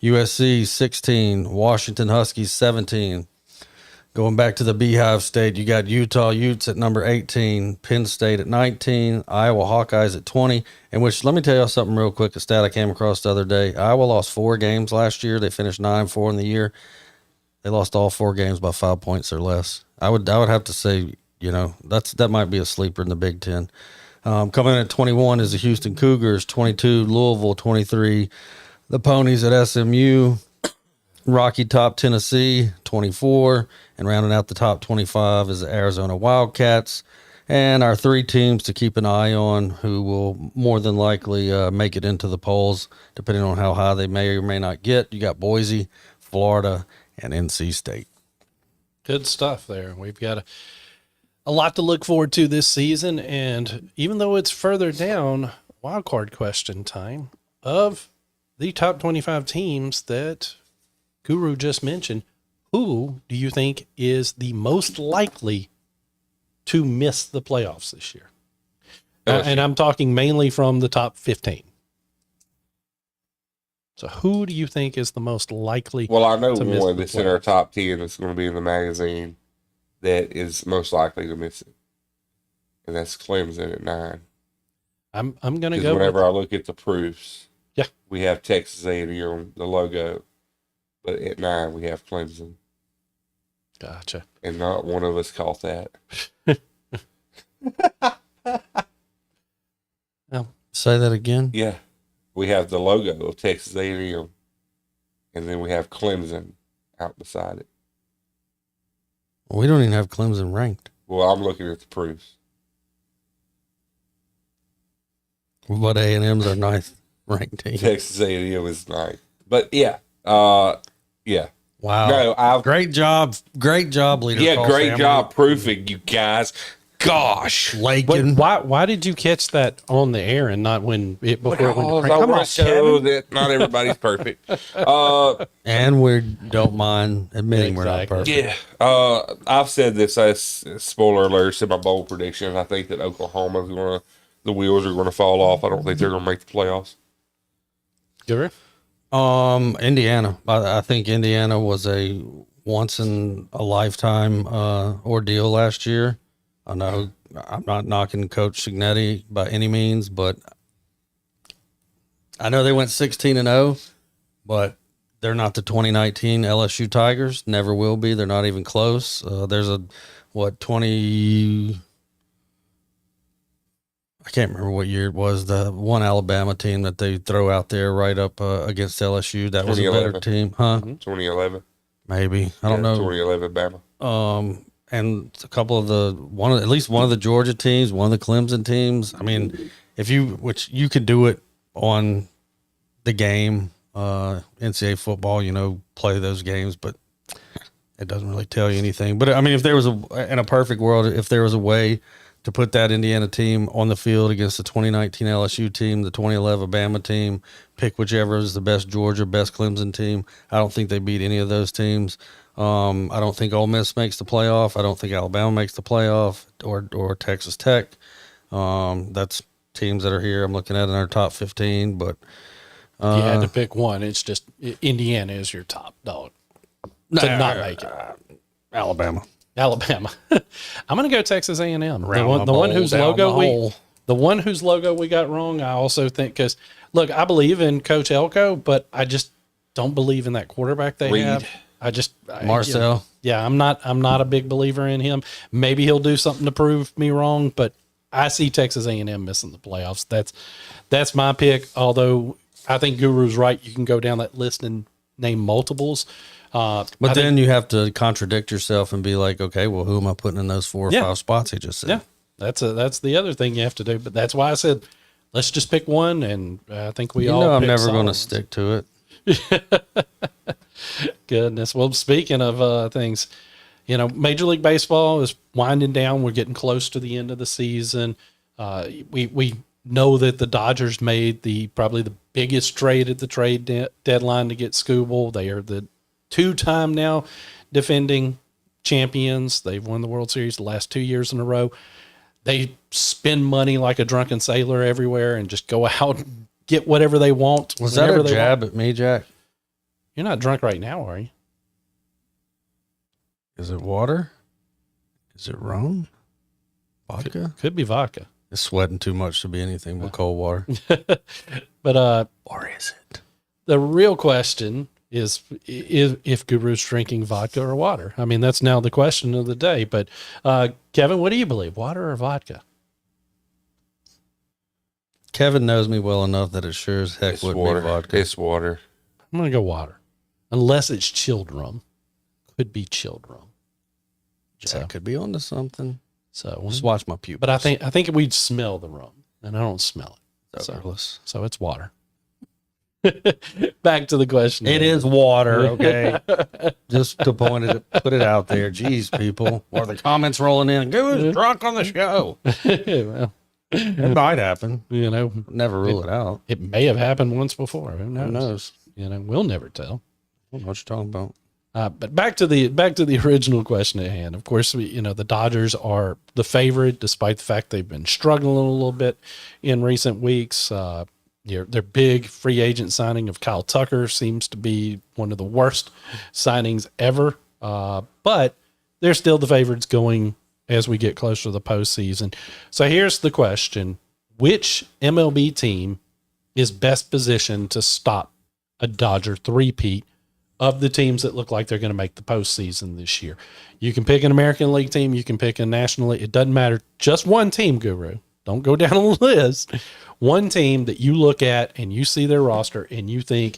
USC 16. Washington Huskies 17. Going back to the Beehive State, you got Utah Utes at number 18, Penn State at 19, Iowa Hawkeyes at 20, and which, let me tell you something real quick, a stat I came across the other day. Iowa lost 4 games last year. They finished 9-4 in the year. They lost all 4 games by 5 points or less. I would have to say, that might be a sleeper in the Big Ten. Coming in at 21 is the Houston Cougars, 22, Louisville, 23, the Ponies at SMU, Rocky Top, Tennessee, 24, and rounding out the top 25 is the Arizona Wildcats. And our 3 teams to keep an eye on who will more than likely make it into the polls, depending on how high they may or may not get. You got Boise, Florida, and NC State. Good stuff there. We've got a lot to look forward to this season. And even though it's further down, wild card question time, of the top 25 teams that Guru just mentioned, who do you think is the most likely to miss the playoffs this year? And I'm talking mainly from the top 15. So who do you think is the most likely? Well, I know to miss one the that's in our playoffs? top 10 that's going to be in the magazine that is most likely to miss it. And that's Clemson at 9. I'm going to Because go whenever with, I look at the proofs, Yeah. we have Texas A&M on the logo, but at 9 we have Clemson, gotcha. and not one of us caught that. Say that again. Yeah, we have the logo of Texas A&M, and then we have Clemson out beside it. We don't even have Clemson ranked. Well, I'm looking at the proofs. But A&M's our 9th ranked team. Texas A&M is 9, but yeah. Wow. No, Great job, leader. yeah, Call great family. job proofing, you guys. Gosh. Lakin. Why did you catch that on the air and not when it before it went to Because print? I Come want on, to show Kevin. that not everybody's perfect. And we don't mind admitting we're not Exactly. perfect. Yeah, I've said this as spoiler alert in my bold prediction. I think that Oklahoma's the wheels are gonna fall off. I don't think they're gonna make the playoffs. Guru? Indiana. I think Indiana was a once in a lifetime ordeal last year. I know I'm not knocking Coach Signetti by any means, but I know they went 16-0, but they're not the 2019 LSU Tigers. Never will be. They're not even close. There's a 20. I can't remember what year it was. The one Alabama team that they throw out there right up against LSU. That was a better 2011. team, huh? 2011. Maybe, I don't know. 2011 Bama. And a couple of at least one of the Georgia teams, one of the Clemson teams. I mean, which you could do it on the game, NCAA football, play those games, but it doesn't really tell you anything. But I mean, if there was in a perfect world, if there was a way to put that Indiana team on the field against the 2019 LSU team, the 2011 Bama team, pick whichever is the best Georgia, best Clemson team. I don't think they beat any of those teams. I don't think Ole Miss makes the playoff. I don't think Alabama makes the playoff or Texas Tech. That's teams that are here. I'm looking at in our top 15, but If you had to pick one, it's just Indiana is your top dog to not make it. Alabama. Alabama. I'm going to go Texas A&M. The Round one the whose bowl, logo down the hole. the one whose logo we got wrong. I also think because look, I believe in Coach Elko, but I just don't believe in that quarterback they Reed. have. Marcel. I'm not a big believer in him. Maybe he'll do something to prove me wrong, but I see Texas A&M missing the playoffs. That's my pick. Although I think Guru's right. You can go down that list and name multiples. But then you have to contradict yourself and be like, okay, well, who am I putting in those 4 or 5 spots he just said? Yeah, that's the other thing you have to do. But that's why I said let's just pick one, and I think we all. I'm pick never going to solid stick to it. Goodness. Well, speaking of things, Major League Baseball is winding down. We're getting close to the end of the season. We know that the Dodgers made probably the biggest trade at the trade deadline to get Skubal. They are the 2-time now defending champions. They've won the World Series the last 2 years in a row. They spend money like a drunken sailor everywhere and just go out and get whatever they want. Was that whenever a they jab want. at me, Jack? You're not drunk right now, are you? Is it water? Is it rum? Vodka? Could be vodka. It's sweating too much to be anything but cold water. But Or is it? the real question is if Guru's drinking vodka or water. I mean, that's now the question of the day. But Kevin, what do you believe, water or vodka? Kevin knows me well enough that it sure as heck It's would water. be vodka. It's water. I'm going to go water. Unless it's chilled rum. Could be chilled rum. Jack could be onto something. So Just watch my pupils. but I think we'd smell the rum, and I don't smell it. Odorless. So it's water. Back to the question. It is water, okay? Just to put it out there. Jeez, people. Or the comments rolling in. Who's drunk on the show? Well, It might happen. Never Never rule it out. it may have happened once before. Who knows? Who knows? We'll never tell. I don't know what you're talking about. But back to the original question at hand. Of course, the Dodgers are the favorite, despite the fact they've been struggling a little bit in recent weeks. Their big free agent signing of Kyle Tucker seems to be one of the worst signings ever. But they're still the favorites going as we get closer to the postseason. So here's the question: which MLB team is best positioned to stop a Dodger three-peat of the teams that look like they're going to make the postseason this year? You can pick an American League team. You can pick a National League. It doesn't matter. Just one team, Guru. Don't go down a list. One team that you look at and you see their roster and you think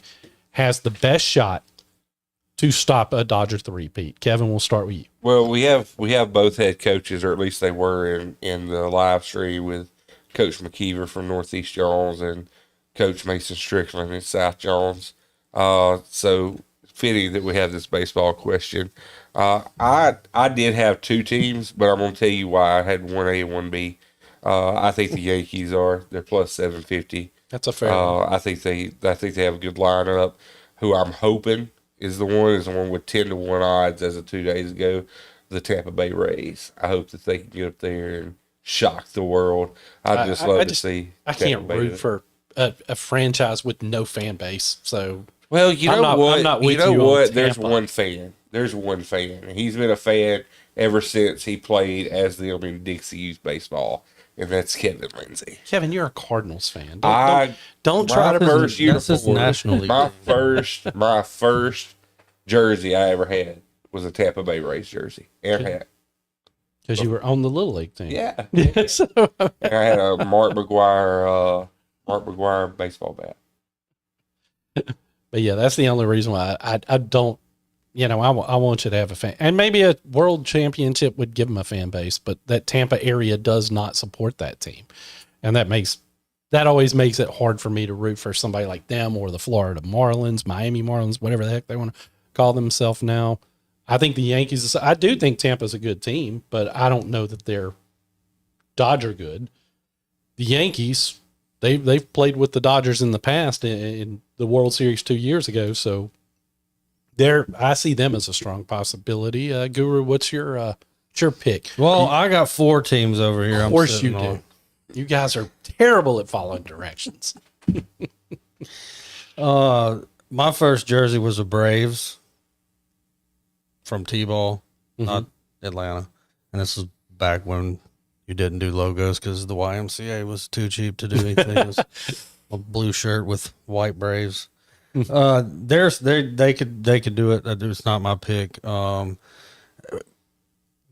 has the best shot to stop a Dodger three-peat. Kevin, we'll start with you. Well, we have both head coaches, or at least they were in the live stream with Coach McKeever from Northeast Jones and Coach Mason Strickland in South Jones. So fitting that we have this baseball question. I did have 2 teams, but I'm going to tell you why I had 1A and 1B. I think the Yankees they're plus 750. That's a fair one. I think they have a good lineup. Who I'm hoping is the one with 10-1 odds as of 2 days ago, the Tampa Bay Rays. I hope that they can get up there and shock the world. I'd just love to see. I Tampa can't Bay root do it. for a franchise with no fan base. So Well, you I'm know not- what? I'm not You with know you on what? There's Tampa. one fan. There's one fan. He's been a fan ever since he played as them in Dixie Youth Baseball. and that's Kevin Lindsay. Kevin, you're a Cardinals fan. Don't My try to first That's his uniform, National League. my first jersey I ever had was a Tampa Bay Rays jersey and hat. because you were on the Little League team. Yeah, So, and I had a Mark McGuire baseball bat. but yeah, that's the only reason why I don't. I want you to have a fan, and maybe a world championship would give them a fan base, but that Tampa area does not support that team, and that always makes it hard for me to root for somebody like them or the Florida Marlins, Miami Marlins, whatever the heck they want to call themselves now. I think the Yankees. I do think Tampa's a good team, but I don't know that they're Dodger good. The Yankees, they've played with the Dodgers in the past in the World Series 2 years ago, so I see them as a strong possibility. Guru, what's your pick? Well, I got 4 teams over here. Of course you do. You guys are terrible at following directions. My first jersey was a Braves from T-ball, not Atlanta. And this was back when you didn't do logos because the YMCA was too cheap to do anything. It was a blue shirt with white Braves. They could do it. It's not my pick.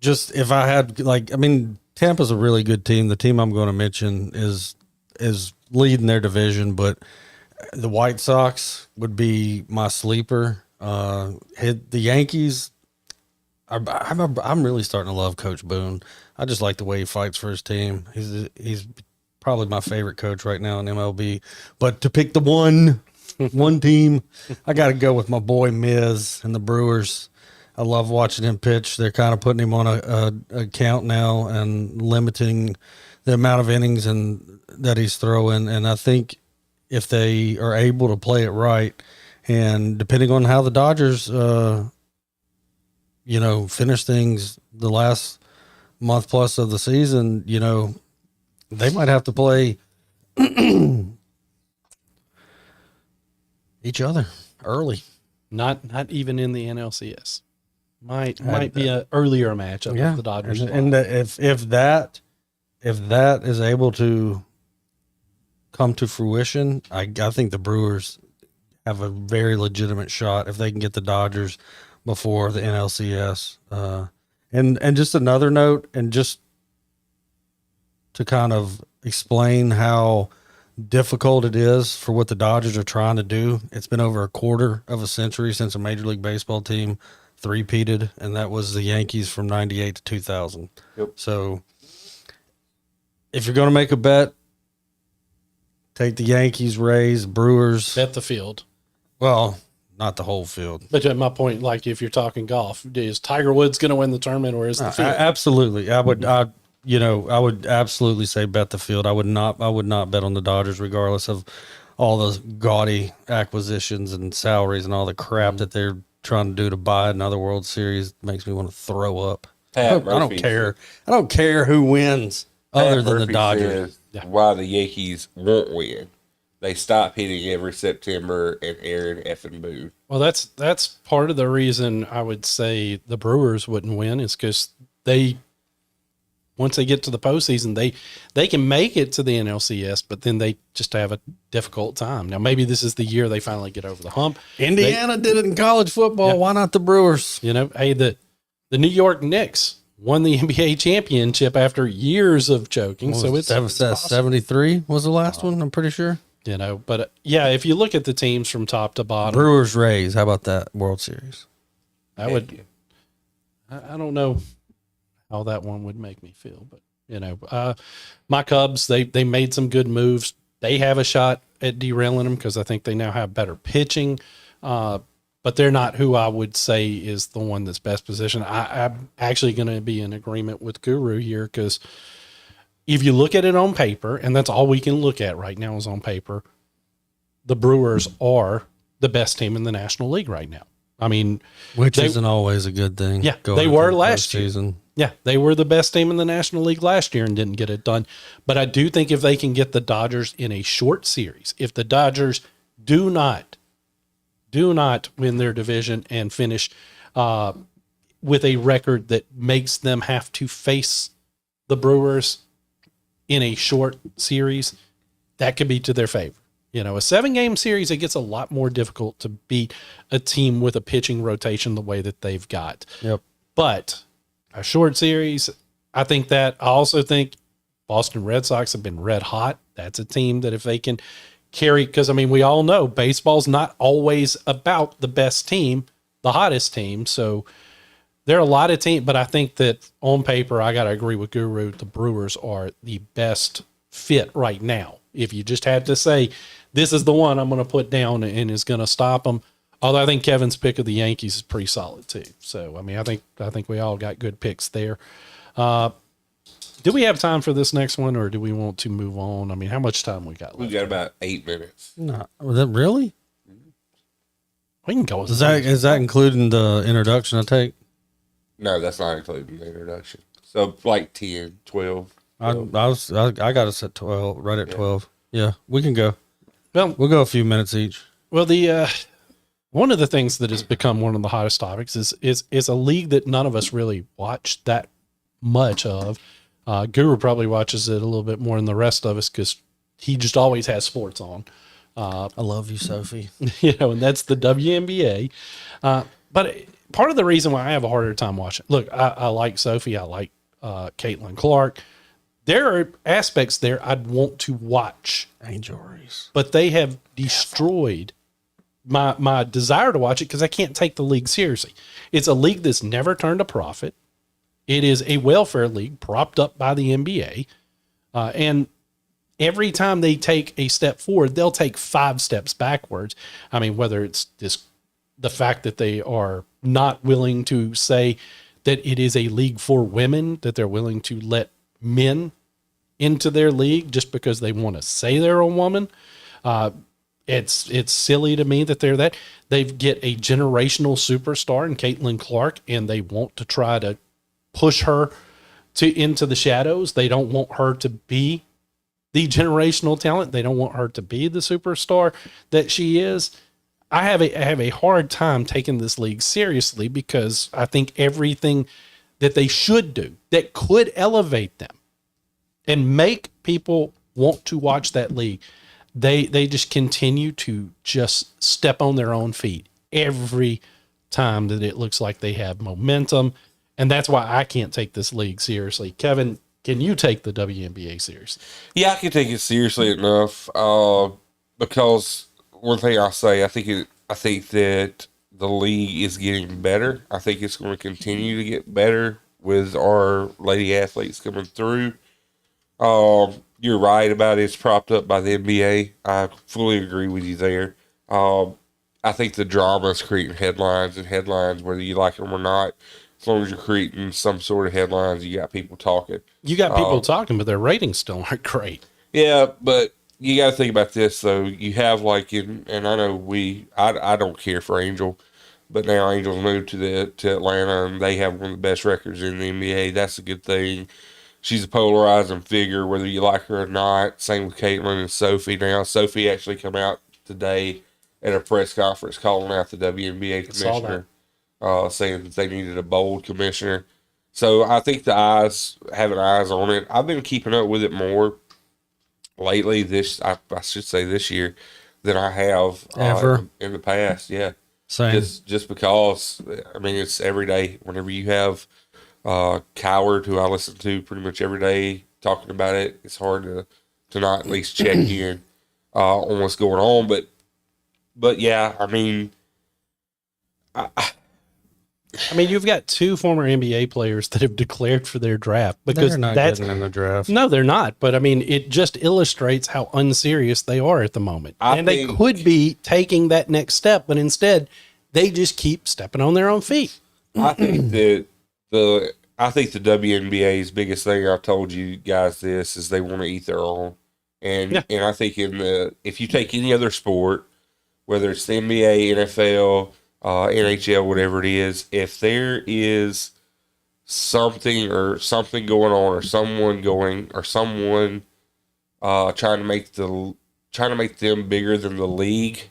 Just if I had Tampa's a really good team. The team I'm going to mention is leading their division, but the White Sox would be my sleeper. The Yankees. I'm really starting to love Coach Boone. I just like the way he fights for his team. He's probably my favorite coach right now in MLB. But to pick the one team, I got to go with my boy Miz and the Brewers. I love watching him pitch. They're kind of putting him on a count now and limiting the amount of innings that he's throwing. And I think if they are able to play it right, and depending on how the Dodgers, finish things the last month plus of the season, they might have to play each other early. Not even in the NLCS. Might be an earlier matchup with the Dodgers. And if that is able to come to fruition, I think the Brewers have a very legitimate shot if they can get the Dodgers before the NLCS. And just another note, and just to kind of explain how difficult it is for what the Dodgers are trying to do. It's been over a quarter of a century since a Major League Baseball team three-peated, and that was the Yankees from 98 to 2000. Yep. So if you're going to make a bet, take the Yankees, Rays, Brewers. Bet the field. Well, not the whole field. But at my point, like if you're talking golf, is Tiger Woods going to win the tournament, or is the field? Absolutely. I would absolutely say bet the field. I would not bet on the Dodgers, regardless of all those gaudy acquisitions and salaries and all the crap that they're trying to do to buy another World Series. Makes me want to throw up. I don't care. I don't care who wins other than the Dodgers. Why the Yankees won't win. They stop hitting every September and Aaron effing Boone. Well, that's part of the reason I would say the Brewers wouldn't win is because once they get to the postseason, they can make it to the NLCS, but then they just have a difficult time. Now, maybe this is the year they finally get over the hump. Indiana did it in college football. Yeah. Why not the Brewers? Hey, the New York Knicks won the NBA championship after years of choking. So it's 73 was the last one, I'm pretty sure. But if you look at the teams from top to bottom, Brewers, Rays, how about that World Series? I don't know how that one would make me feel, but my Cubs, they made some good moves. They have a shot at derailing them because I think they now have better pitching, but they're not who I would say is the one that's best positioned. I'm actually going to be in agreement with Guru here because if you look at it on paper, and that's all we can look at right now is on paper, the Brewers are the best team in the National League right now. I mean, which isn't always a good thing. Yeah, they were last season. Yeah, they were the best team in the National League last year and didn't get it done. But I do think if they can get the Dodgers in a short series, if the Dodgers do not win their division and finish with a record that makes them have to face the Brewers in a short series, that could be to their favor. You know, a 7-game series, it gets a lot more difficult to beat a team with a pitching rotation the way that they've got. Yep. But a short series, I think that. I also think Boston Red Sox have been red hot. That's a team that if they can carry, because I mean, we all know baseball's not always about the best team, the hottest team. So there are a lot of teams, but I think that on paper, I got to agree with Guru. The Brewers are the best fit right now. If you just had to say, this is the one I'm going to put down and is going to stop them. Although I think Kevin's pick of the Yankees is pretty solid too. So, I mean, I think we all got good picks there. Do we have time for this next one or do we want to move on? I mean, how much time we got left? We got about 8 minutes. No, was that really? We can go with Is that including the introduction I take? No, that's not including the introduction. So like 10, 12. I got us at 12, right at 12. Yeah, we can go. Well, We'll go a few minutes each. Well, the one of the things that has become one of the hottest topics is a league that none of us really watch that much of. Guru probably watches it a little bit more than the rest of us because he just always has sports on. I love you, Sophie. You know, and that's the WNBA. But part of the reason why I have a harder time watching, look, I like Sophie, I like Caitlin Clark. There are aspects there I'd want to watch, Angel Reese. but they have destroyed my desire to watch it because I can't take the league seriously. It's a league that's never turned a profit. It is a welfare league propped up by the NBA. And every time they take a step forward, they'll take 5 steps backwards. I mean, whether it's the fact that they are not willing to say that it is a league for women, that they're willing to let men into their league just because they want to say they're a woman. It's silly to me that they're that. They get a generational superstar in Caitlin Clark, and they want to try to push her into the shadows. They don't want her to be the generational talent. They don't want her to be the superstar that she is. I have a hard time taking this league seriously because I think everything that they should do that could elevate them and make people want to watch that league, they just continue to just step on their own feet every time that it looks like they have momentum. And that's why I can't take this league seriously. Kevin, can you take the WNBA seriously? Yeah, I can take it seriously enough because one thing I'll say, I think that the league is getting better. I think it's going to continue to get better with our lady athletes coming through. You're right about it's propped up by the NBA. I fully agree with you there. I think the drama is creating headlines, whether you like them or not. As long as you're creating some sort of headlines, you got people talking. You got people talking, but their ratings still aren't great. Yeah, but you got to think about this though. You have and I know I don't care for Angel, but now Angel's moved to Atlanta and they have one of the best records in the NBA. That's a good thing. She's a polarizing figure, whether you like her or not. Same with Caitlin and Sophie. Now Sophie actually come out today at a press conference calling out the WNBA commissioner, saying that they needed a bold commissioner. So I think having eyes on it. I've been keeping up with it more lately. I should say this year than I have Ever in the past. Yeah, same. Just because I mean it's every day. Whenever you have Coward, who I listen to pretty much every day, talking about it, it's hard to not at least check in on what's going on. But yeah, I mean, you've got 2 former NBA players that have declared for their draft because they're not getting in the draft. No, they're not. But I mean, it just illustrates how unserious they are at the moment. They could be taking that next step, but instead they just keep stepping on their own feet. I think that the WNBA's biggest thing, I've told you guys this, is they want to eat their own. And I think if you take any other sport, whether it's the NBA, NFL, NHL, whatever it is, if there is something going on, or someone trying to make them bigger than the league,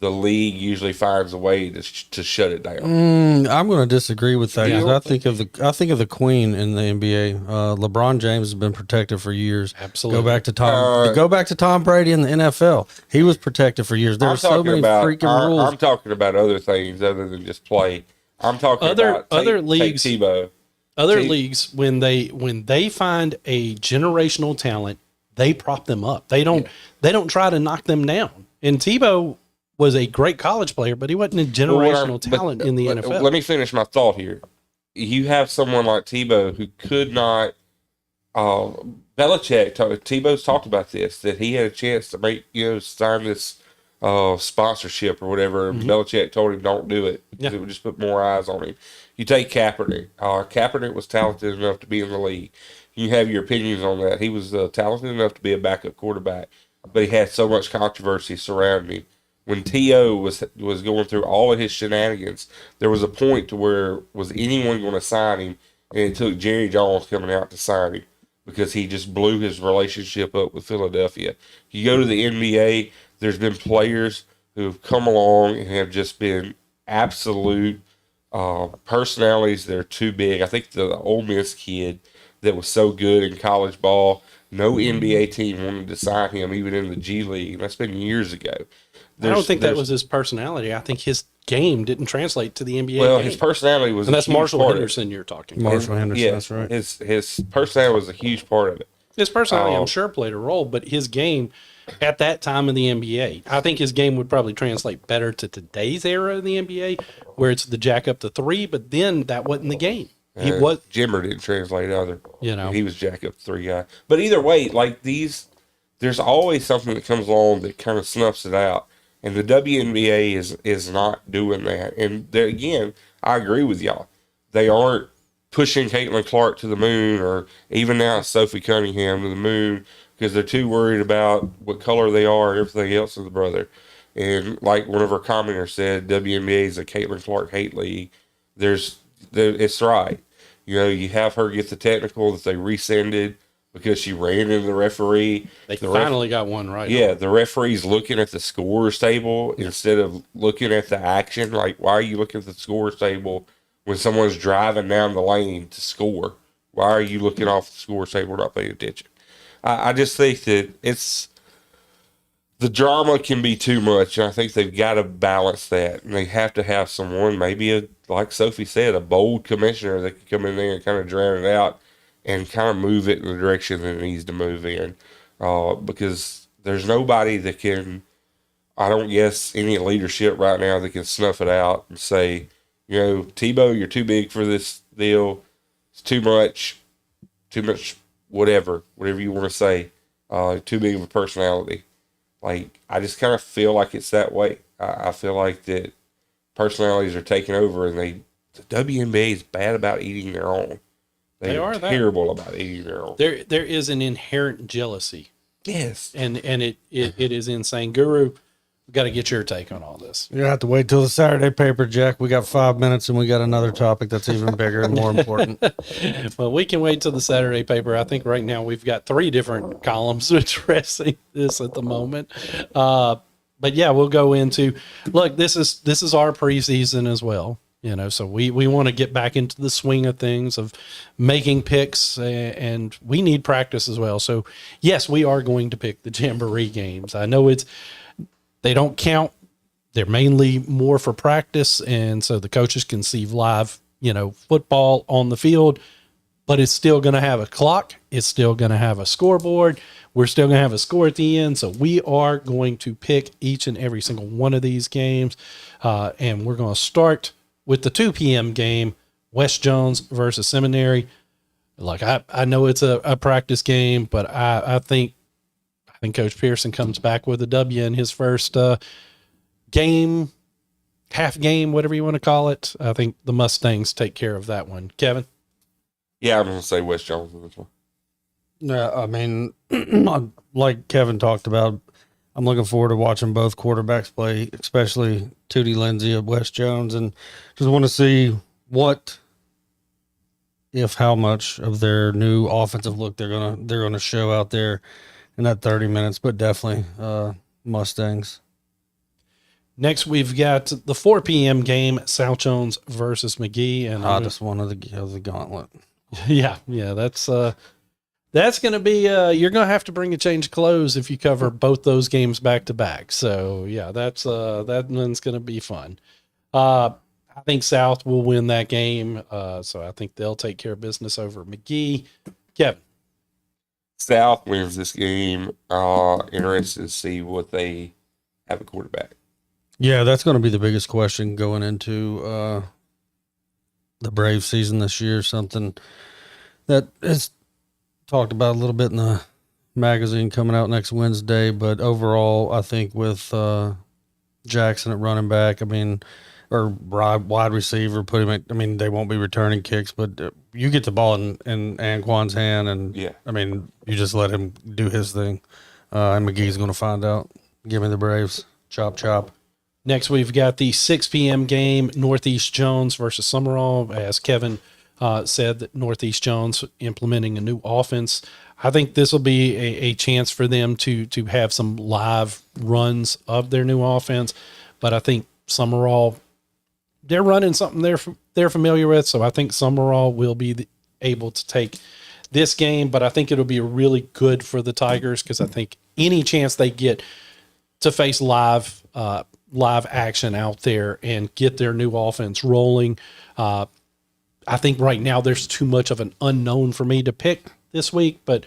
the league usually finds a way to shut it down. I'm going to disagree with that. 'Cause Yeah. I think of the queen in the NBA. LeBron James has been protected for years. Absolutely. Go back to Tom Brady in the NFL. He was protected for years. There were so many freaking rules. I'm talking about other things other than just play. I'm talking about other leagues. Take Tebow. Other leagues, when they find a generational talent, they prop them up. They don't try to knock them down. And Tebow was a great college player, but he wasn't a generational talent in the NFL. Let me finish my thought here. You have someone like Tebow who could not. Tebow's talked about this, that he had a chance to sign this sponsorship or whatever. And Belichick told him don't do it because it would just put more eyes on him. You take Kaepernick. Kaepernick was talented enough to be in the league. You have your opinions on that. He was talented enough to be a backup quarterback, but he had so much controversy surrounding him. When T.O. was going through all of his shenanigans, there was a point to where was anyone going to sign him, and it took Jerry Jones coming out to sign him because he just blew his relationship up with Philadelphia. You go to the NBA, there's been players who have come along and have just been absolute personalities that are too big. I think the Ole Miss kid that was so good in college ball, no NBA team wanted to sign him, even in the G League. That's been years ago. I don't think that was his personality. I think his game didn't translate to the NBA. Well, game. his personality was, and that's a huge Marshall part of it. Henderson you're talking. Marshall Henderson, Yeah, that's right. His personality was a huge part of it. His personality, I'm sure, played a role, but his game at that time in the NBA, I think his game would probably translate better to today's era of the NBA, where it's the jack up the three. But then that wasn't the game. He was Jimmer didn't translate either. He was jack up the three guy. But either way, like there's always something that comes along that kind of snuffs it out. And the WNBA is not doing that. And there again, I agree with y'all. They aren't pushing Caitlin Clark to the moon, or even now Sophie Cunningham to the moon, because they're too worried about what color they are and everything else of the brother. And like one of our commenters said, WNBA is a Caitlin Clark hate league. It's right. You have her get the technical that they rescinded because she ran into the referee. They finally got one right. Yeah, the referee's looking at the scores table instead of looking at the action. Like, why are you looking at the scores table when someone's driving down the lane to score? Why are you looking off the scores table, not paying attention? I just think that the drama can be too much, and I think they've got to balance that. And they have to have someone, maybe like Sophie said, a bold commissioner that can come in there and kind of drown it out and kind of move it in the direction that it needs to move in. Because there's nobody that can, I don't guess, any leadership right now that can snuff it out and say, Tebow, you're too big for this deal. It's too much, whatever you want to say. Too big of a personality. Like, I just kind of feel like it's that way. I feel like that personalities are taking over, and the WNBA is bad about eating their own. They are terrible about eating their own. There is an inherent jealousy. Yes. And it is insane. Guru, we've got to get your take on all this. You have to wait till the Saturday paper, Jack. We got 5 minutes, and we got another topic that's even bigger and more important. Well, we can wait till the Saturday paper. I think right now we've got 3 different columns addressing this at the moment. But yeah, we'll go into, look, this is our preseason as well. So we want to get back into the swing of things of making picks, and we need practice as well. So yes, we are going to pick the Jamboree games. I know they don't count. They're mainly more for practice. And so the coaches can see live, football on the field, but it's still going to have a clock. It's still going to have a scoreboard. We're still going to have a score at the end. So we are going to pick each and every single one of these games. And we're going to start with the 2 p.m. game, West Jones versus Seminary. Like, I know it's a practice game, but I think Coach Pearson comes back with a W in his first game, half game, whatever you want to call it. I think the Mustangs take care of that one. Kevin? Yeah, I'm going to say West Jones in this one. Yeah, I mean, like Kevin talked about, I'm looking forward to watching both quarterbacks play, especially Tootie Lindsay of West Jones, and just want to see how much of their new offensive look they're gonna show out there in that 30 minutes. But definitely Mustangs. Next, we've got the 4 p.m. game, South Jones versus McGee. And Hottest one of the gauntlet. yeah, that's going to be, you're going to have to bring a change of clothes if you cover both those games back to back. So yeah, that one's going to be fun. I think South will win that game. So I think they'll take care of business over McGee. Kevin. South wins this game. Interested to see what they have a quarterback. Yeah, that's going to be the biggest question going into the Brave season this year. Something that is talked about a little bit in the magazine coming out next Wednesday. But overall, I think with Jackson at running back, or wide receiver, put him at, they won't be returning kicks, but you get the ball in Anquan's hand, and Yeah. you just let him do his thing. And McGee's going to find out. Give me the Braves. Chop, chop. Next, we've got the 6 p.m. game, Northeast Jones versus Summerall. As Kevin said, that Northeast Jones implementing a new offense. I think this will be a chance for them to have some live runs of their new offense. But I think Summerall, they're running something they're familiar with. So I think Summerall will be able to take this game. But I think it'll be really good for the Tigers because I think any chance they get to face live action out there and get their new offense rolling. I think right now there's too much of an unknown for me to pick this week, but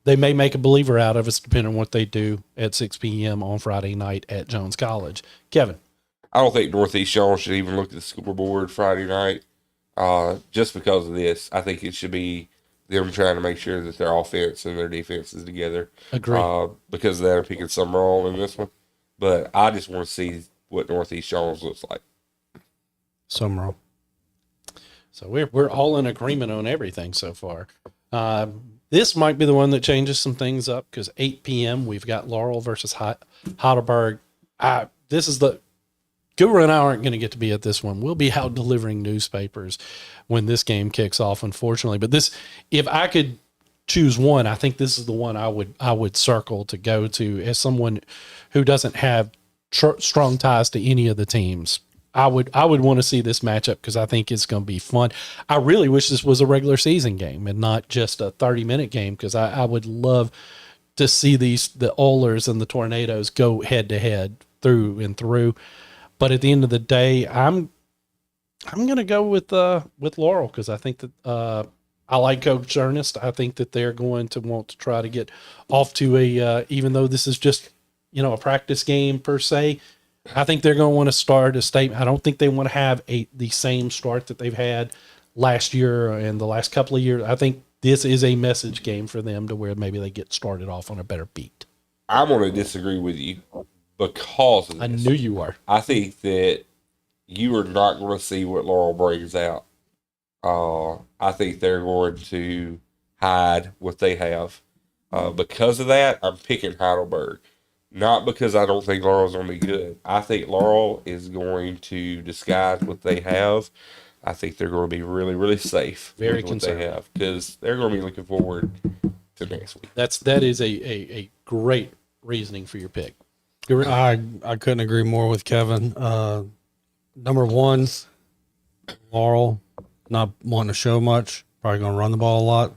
they may make a believer out of us depending on what they do at 6 p.m. on Friday night at Jones College. Kevin. I don't think Northeast Jones should even look at the scoreboard Friday night just because of this. I think it should be them trying to make sure that their offense and their defense is together. Agree. Because of that, I'm picking Summerall in this one. But I just want to see what Northeast Jones looks like. Summerall. So we're all in agreement on everything so far. This might be the one that changes some things up because 8 p.m. we've got Laurel versus Heidelberg. This is the Guru and I aren't going to get to be at this one. We'll be out delivering newspapers when this game kicks off, unfortunately. But this, if I could choose one, I think this is the one I would circle to go to as someone who doesn't have strong ties to any of the teams. I would want to see this matchup because I think it's going to be fun. I really wish this was a regular season game and not just a 30-minute game because I would love to see the Oilers and the Tornadoes go head to head through and through. But at the end of the day, I'm going to go with Laurel because I think that I like Coach Ernest. I think that they're going to want to try to get off to even though this is just a practice game per se. I think they're going to want to start a statement. I don't think they want to have the same start that they've had last year and the last couple of years. I think this is a message game for them to where maybe they get started off on a better beat. I'm going to disagree with you because of this. I knew you were. I think that you are not going to see what Laurel brings out. I think they're going to hide what they have. Because of that, I'm picking Heidelberg. Not because I don't think Laurel's going to be good. I think Laurel is going to disguise what they have. I think they're going to be really, really safe Very with what they conservative. have because they're going to be looking forward to next week. That is a great reasoning for your pick. I couldn't agree more with Kevin. Number one, Laurel, not wanting to show much, probably going to run the ball a lot.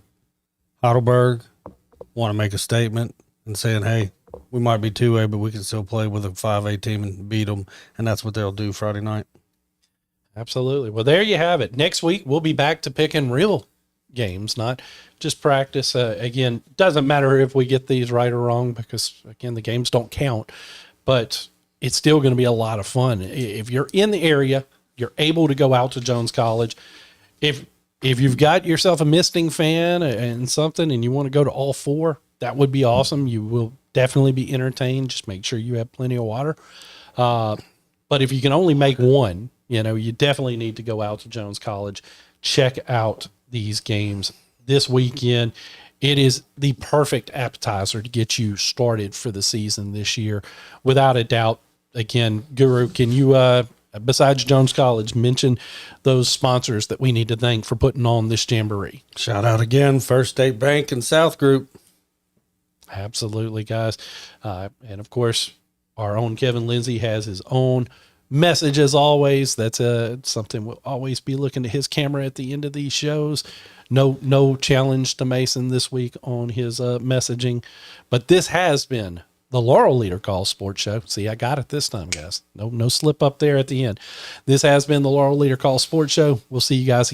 Heidelberg, want to make a statement and saying, hey, we might be 2A, but we can still play with a 5A team and beat them, and that's what they'll do Friday night. Absolutely. Well, there you have it. Next week, we'll be back to picking real games, not just practice. Again, doesn't matter if we get these right or wrong because, again, the games don't count, but it's still going to be a lot of fun. If you're in the area, you're able to go out to Jones College. If you've got yourself a Misting fan and something and you want to go to all four, that would be awesome. You will definitely be entertained. Just make sure you have plenty of water. But if you can only make one, you definitely need to go out to Jones College, check out these games this weekend. It is the perfect appetizer to get you started for the season this year, without a doubt. Again, Guru, can you, besides Jones College, mention those sponsors that we need to thank for putting on this jamboree? Shout out again, First State Bank and South Group. Absolutely, guys. And of course, Our own Kevin Lindsay has his own message as always. That's something we'll always be looking at his camera at the end of these shows. No challenge to Mason this week on his messaging, but this has been the Laurel Leader Call Sports Show. See, I got it this time, guys. No slip up there at the end. This has been the Laurel Leader Call Sports Show. We'll see you guys